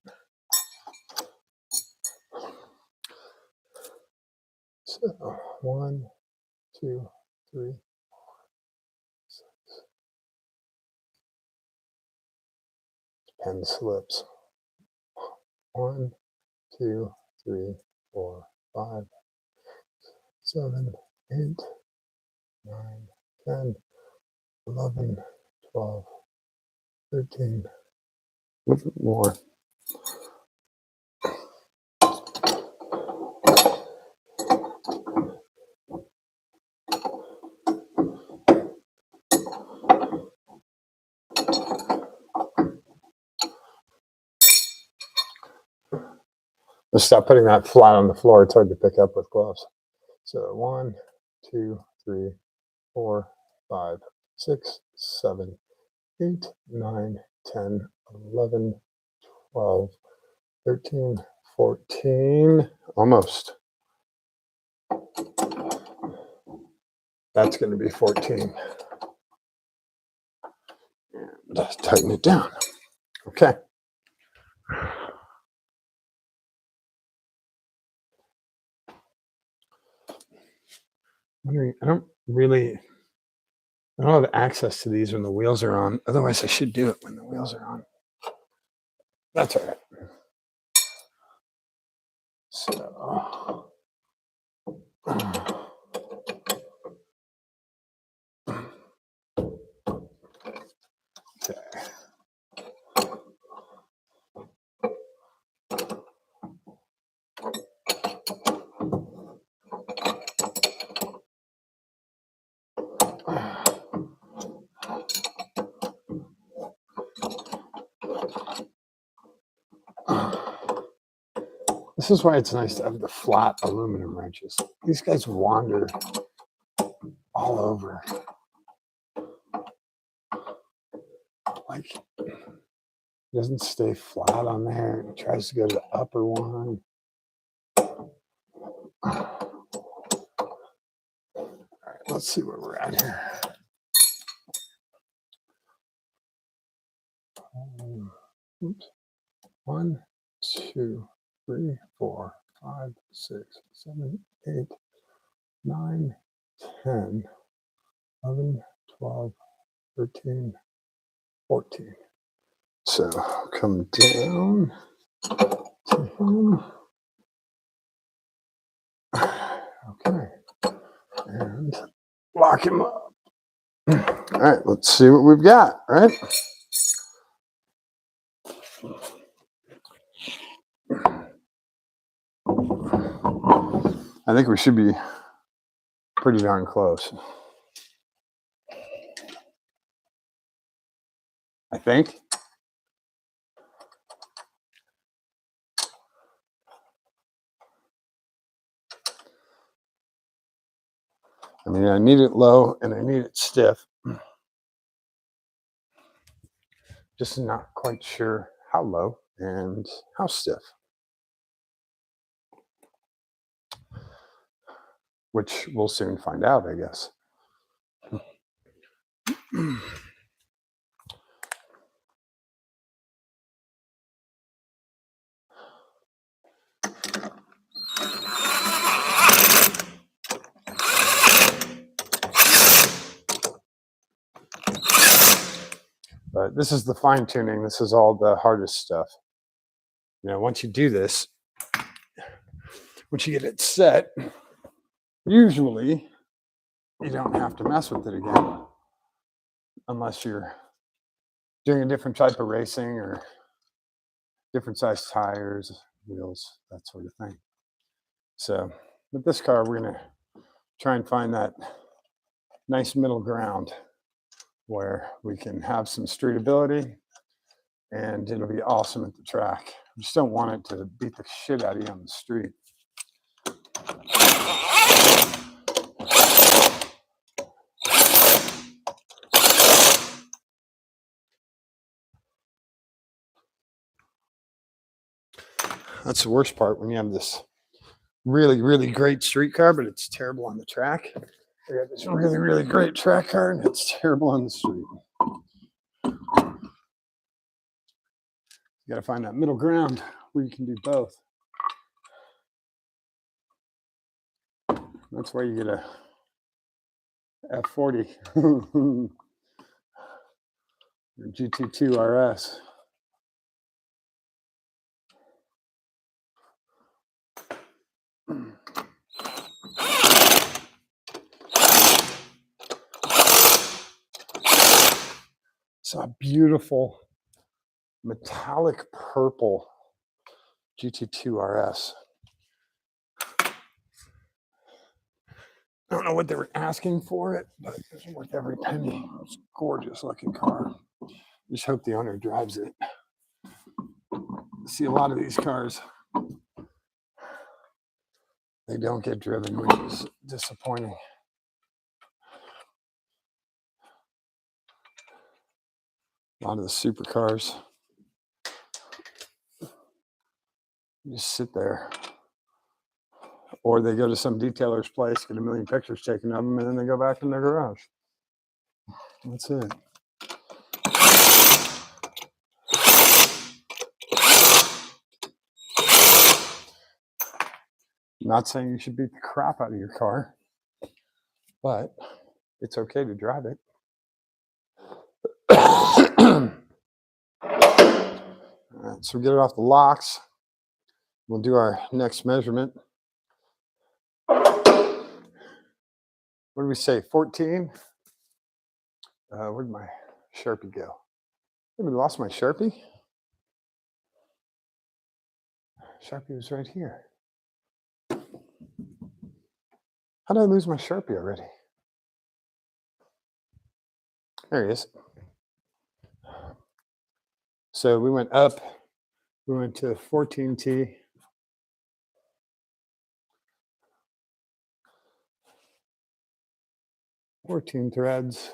S1: So 1, 2, 3, 6. Pen slips. 1, 2, 3, 4, 5, 7, 8, 9, 10, 11, 12, 13. A little bit more. Let's stop putting that flat on the floor. It's hard to pick up with gloves. So 1, 2, 3, 4, 5, 6, 7, 8, 9, 10, 11, 12, 13, 14. Almost. That's going to be 14. And tighten it down. Okay. I don't have access to these when the wheels are on. Otherwise, I should do it when the wheels are on. That's all right. So, okay. This is why it's nice to have the flat aluminum wrenches. These guys wander all over. Like, it doesn't stay flat on there. It tries to go to the upper one. All right, let's see where we're at here. Oops. 1, 2, 3, 4, 5, 6, 7, 8, 9, 10, 11, 12, 13, 14. So come down to him. Okay. And lock him up. All right, let's see what we've got, right? I think we should be pretty darn close. I think. I mean, I need it low and I need it stiff. Just not quite sure how low and how stiff, which we'll soon find out, I guess. But this is the fine tuning. This is all the hardest stuff. You know, once you do this, once you get it set, usually you don't have to mess with it again unless you're doing a different type of racing or different size tires, wheels, that sort of thing. So with this car, we're going to try and find that nice middle ground where we can have some streetability and it'll be awesome at the track. I just don't want it to beat the shit out of you on the street. That's the worst part when you have this really, really great street car, but it's terrible on the track. We got this really, really great track car, and it's terrible on the street. You got to find that middle ground where you can do both. That's why you get a F40 or GT2 RS. It's a beautiful metallic purple GT2 RS. I don't know what they were asking for it, but it's worth every penny. It's a gorgeous looking car. Just hope the owner drives it. I see a lot of these cars. They don't get driven, which is disappointing. A lot of the supercars just sit there. Or they go to some detailer's place, get a million pictures taken of them, and then they go back in their garage. That's it. I'm not saying you should beat the crap out of your car, but it's okay to drive it. All right, so we get it off the locks. We'll do our next measurement. What did we say, 14? Where'd my Sharpie go? I lost my Sharpie. Sharpie was right here. How did I lose my Sharpie already? There he is. So we went up. We went to 14T. Fourteen threads.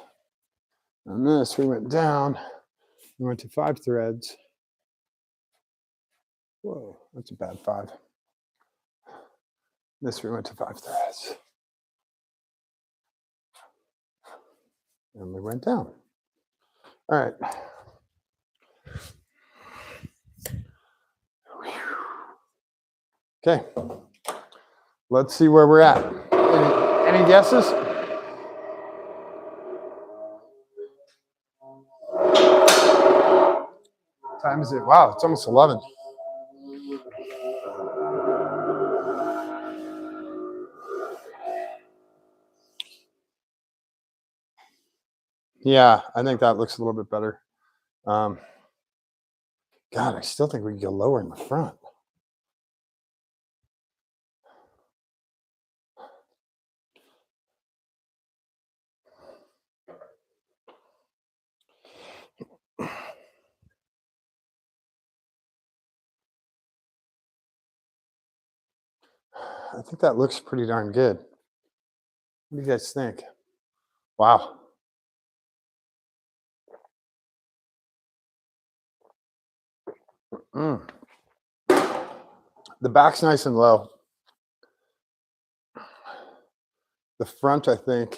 S1: On this, we went down. We went to 5 threads. Whoa, that's a bad 5. This, we went to 5 threads. And we went down. All right. Okay. Let's see where we're at. Any guesses? What time is it? Wow, it's almost 11. Yeah, I think that looks a little bit better. God, I still think we can go lower in the front. I think that looks pretty darn good. What do you guys think? Wow. Mm. The back's nice and low. The front, I think,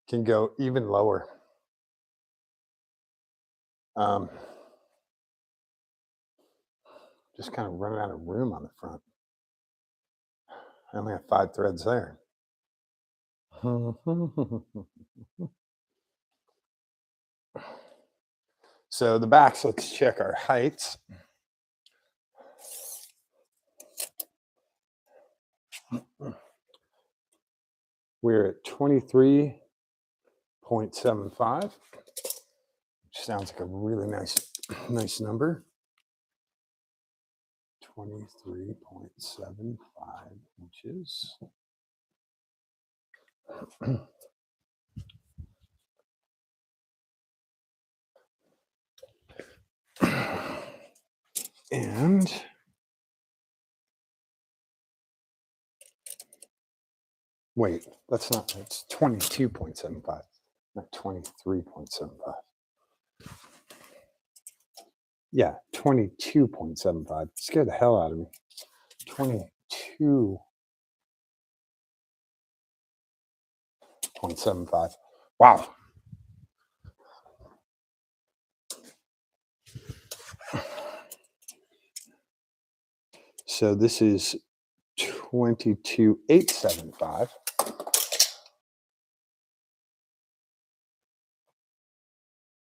S1: can go even lower. Um, just kind of running out of room on the front. I only have 5 threads there. So the backs, let's check our heights. We're at 23.75, which sounds like a really nice number. 23.75 inches. And wait, that's 22.75, not 23.75. Yeah, 22.75. Scared the hell out of me. 22.75. Wow. So this is 22.875.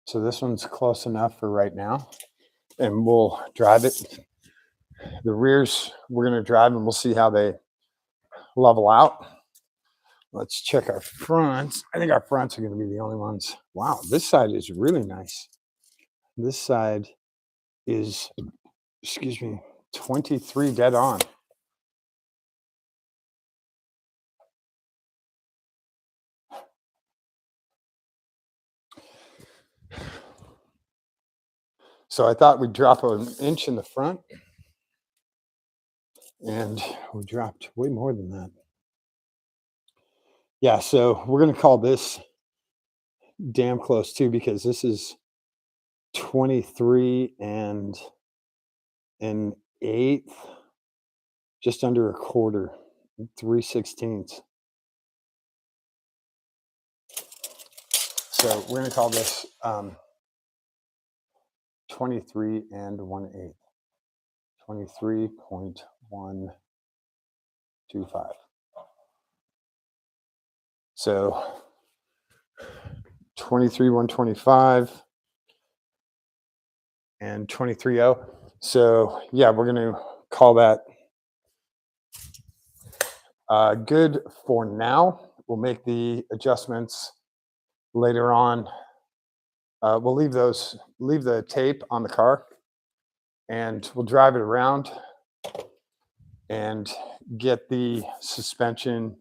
S1: So this one's close enough for right now. And we'll drive it. The rears, we're going to drive and we'll see how they level out. Let's check our fronts. I think our fronts are going to be the only ones. Wow, this side is really nice. This side is, 23 dead on. So I thought we'd drop an inch in the front, and we dropped way more than that. Yeah, so we're going to call this damn close too, because this is 23 and an eighth, just under a quarter, 3/16. So we're going to call this 23 and 1/8, 23.125. So 23.125 and 23.0. So yeah, we're going to call that good for now. We'll make the adjustments later on. We'll leave the tape on the car, and we'll drive it around and get the suspension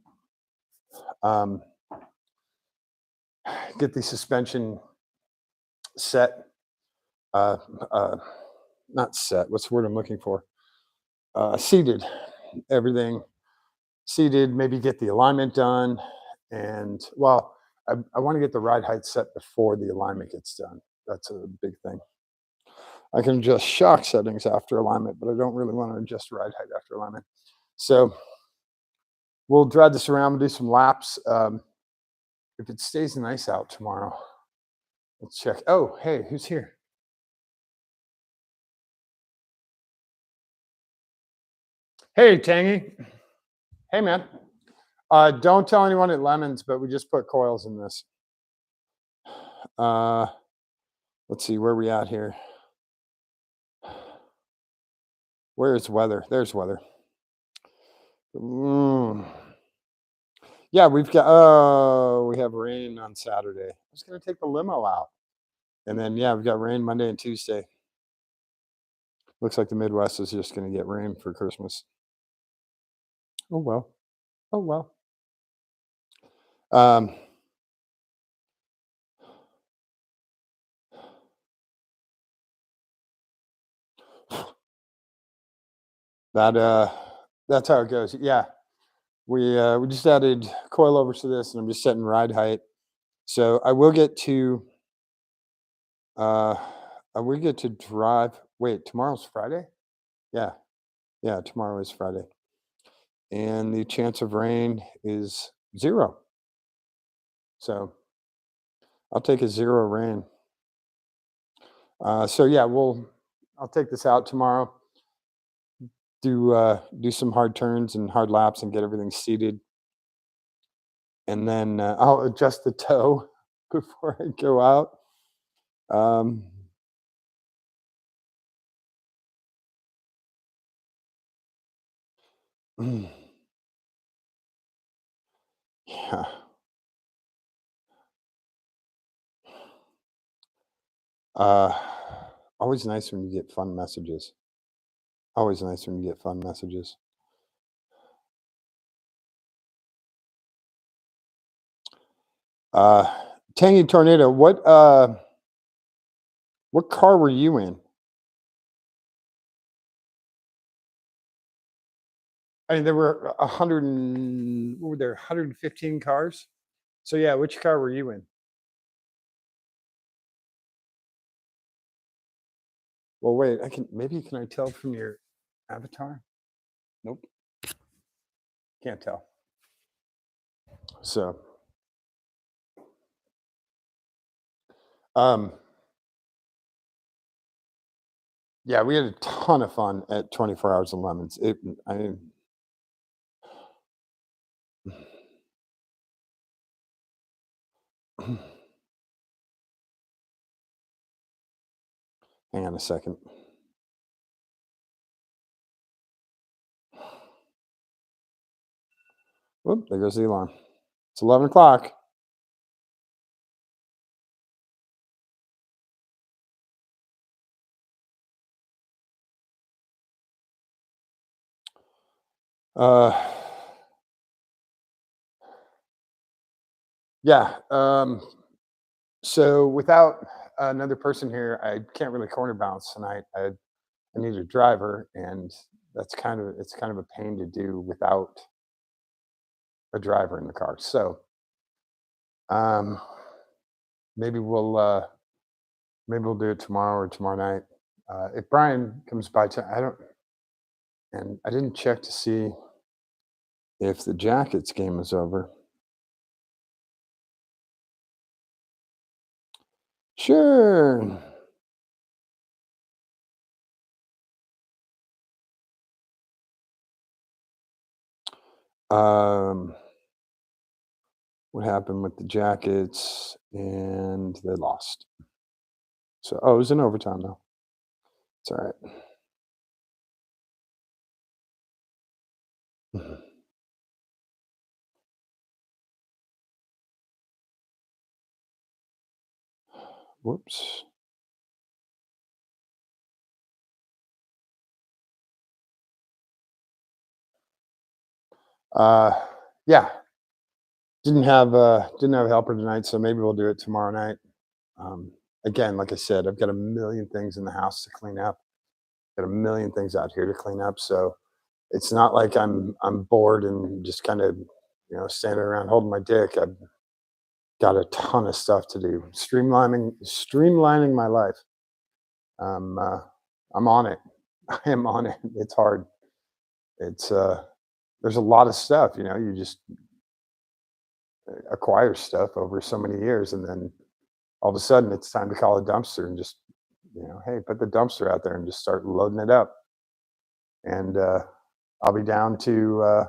S1: set, not set, what's the word I'm looking for? Seated, everything seated, maybe get the alignment done. And well, I want to get the ride height set before the alignment gets done. That's a big thing. I can adjust shock settings after alignment, but I don't really want to adjust ride height after alignment. So we'll drive this around and do some laps. If it stays nice out tomorrow, let's check. Oh, hey, who's here? Hey, Tangy. Hey, man. Don't tell anyone at Lemons, but we just put coils in this. Let's see, where are we at here? Where is weather? There's weather. Yeah, we have rain on Saturday. I was going to take the limo out. And then, yeah, we've got rain Monday and Tuesday. Looks like the Midwest is just going to get rain for Christmas. Oh, well. Oh, well. That's how it goes. Yeah. We just added coilovers to this, and I'm just setting ride height. So I will get to We get to drive. Wait, tomorrow's Friday? Yeah, yeah, tomorrow is Friday, and the chance of rain is 0. So I'll take a 0 rain. So yeah, I'll take this out tomorrow. Do some hard turns and hard laps and get everything seated, and then I'll adjust the toe before I go out. Um, yeah. Uh, Always nice when you get fun messages. Always nice when you get fun messages. Uh, Tangy Tornado, what car were you in? I mean, there were 100 and what were there 115 cars? So yeah, which car were you in? Well, wait, can I tell from your avatar? Nope, can't tell. So, um, yeah, we had a ton of fun at 24 Hours of Lemons. I mean, hang on a second. Whoop, there goes the alarm. It's 11 o'clock. Uh, yeah. So without another person here, I can't really corner bounce tonight. I need a driver, and it's kind of a pain to do without a driver in the car. So um, maybe we'll do it tomorrow or tomorrow night. If Brian comes by, I don't, and I didn't check to see if the Jackets game is over. Sure. Um, what happened with the Jackets? And they lost. So, oh, it was in overtime though. It's all right. Whoops. Uh, yeah, didn't have a helper tonight, so maybe we'll do it tomorrow night. Um, Again, like I said, I've got a million things in the house to clean up. Got a million things out here to clean up, so it's not like I'm bored and just kind of standing around holding my dick. I've got a ton of stuff to do. Streamlining my life. Um, uh, I'm on it. I am on it. It's hard. It's there's a lot of stuff. You just acquire stuff over so many years, and then all of a sudden it's time to call a dumpster and just hey, put the dumpster out there and just start loading it up. And I'll be down to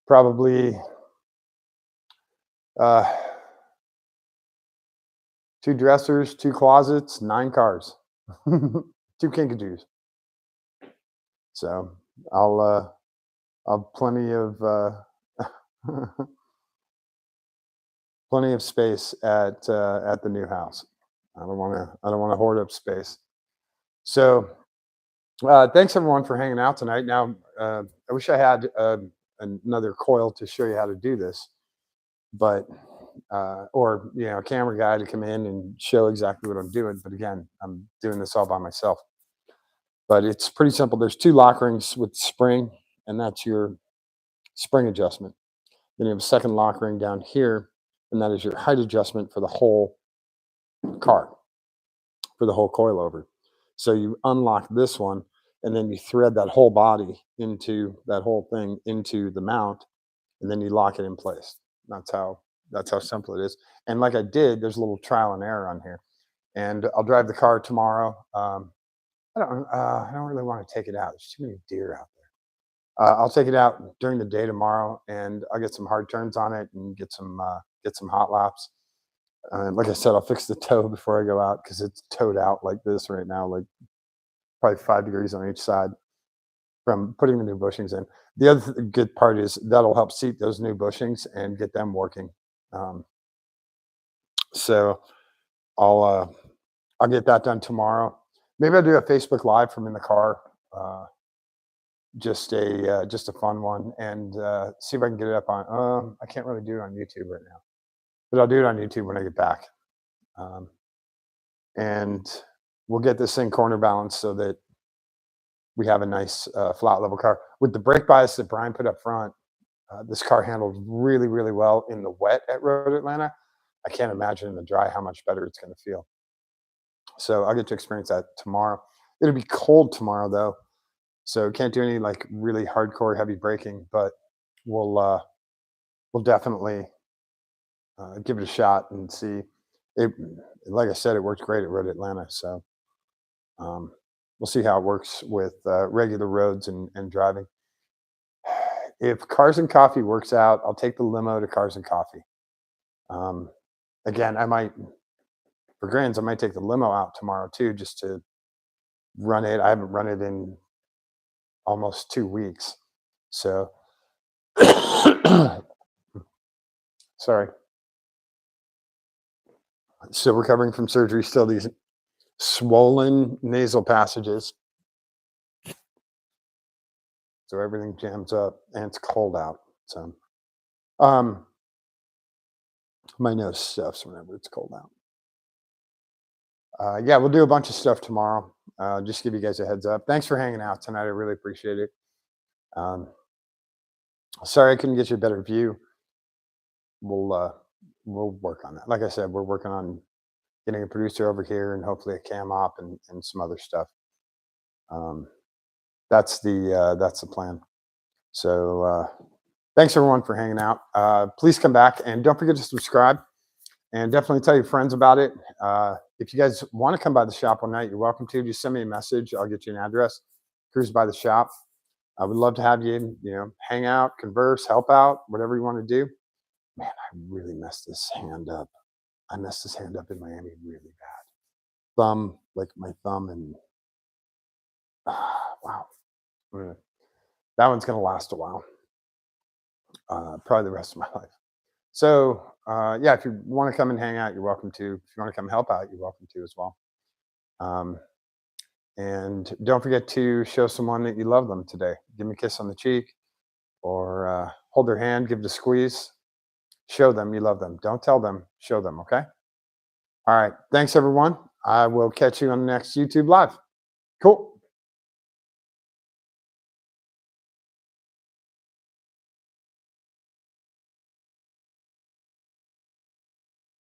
S1: probably uh, 2 dressers, 2 closets, 9 cars, 2 kinkadoos. So I'll have plenty of space at the new house. I don't want to hoard up space. So thanks everyone for hanging out tonight. Now I wish I had another coil to show you how to do this, but or a camera guy to come in and show exactly what I'm doing. But again, I'm doing this all by myself. But it's pretty simple. There's 2 lock rings with spring, and that's your spring adjustment. Then you have a second lock ring down here, and that is your height adjustment for the whole car. for the whole coilover. So you unlock this one, and then you thread that whole body into that whole thing into the mount, and then you lock it in place. That's how simple it is. And like I did, there's a little trial and error on here, and I'll drive the car tomorrow. I don't really want to take it out. There's too many deer out there. I'll take it out during the day tomorrow, and I'll get some hard turns on it and get some hot laps. Like I said, I'll fix the toe before I go out because it's towed out like this right now, like probably 5 degrees on each side from putting the new bushings in. The other good part is that'll help seat those new bushings and get them working. Um, so I'll get that done tomorrow. Maybe I'll do a Facebook Live from in the car, uh, just a fun one, and see if I can get it up on. I can't really do it on YouTube right now, but I'll do it on YouTube when I get back, um, and we'll get this thing corner balanced so that we have a nice flat level car with the brake bias that Brian put up front. This car handled really, really well in the wet at Road Atlanta. I can't imagine in the dry how much better it's going to feel. So I'll get to experience that tomorrow. It'll be cold tomorrow though, so can't do any like really hardcore heavy braking. But we'll uh, we'll definitely give it a shot and see. It, like I said, it worked great at Road Atlanta. So um, we'll see how it works with regular roads and driving. If Cars and Coffee works out, I'll take the limo to Cars and Coffee. Um, Again, I might for Grands, I might take the limo out tomorrow too, just to run it. I haven't run it in almost 2 weeks. So sorry. Still recovering from surgery, still these swollen nasal passages. So everything jams up and it's cold out. So um my nose stuffs whenever it's cold out. Yeah, we'll do a bunch of stuff tomorrow. Just give you guys a heads up. Thanks for hanging out tonight. I really appreciate it. Um, Sorry I couldn't get you a better view. We'll uh, we'll work on that. Like I said, we're working on getting a producer over here and hopefully a cam op and some other stuff. Um, that's the plan. So thanks everyone for hanging out. Please come back and don't forget to subscribe and definitely tell your friends about it. If you guys want to come by the shop one night, you're welcome to. Just send me a message. I'll get you an address. Cruise by the shop. I would love to have you, hang out, converse, help out, whatever you want to do. Man, I really messed this hand up. I messed this hand up in Miami really bad. Like my thumb, and wow, Mm. That one's gonna last a while. Probably the rest of my life. So yeah, if you want to come and hang out, you're welcome to. If you want to come help out, you're welcome to as well. Um, and don't forget to show someone that you love them today. Give them a kiss on the cheek, or hold their hand, give it a squeeze. Show them you love them. Don't tell them, show them, okay? All right. Thanks, everyone. I will catch you on the next YouTube Live. Cool.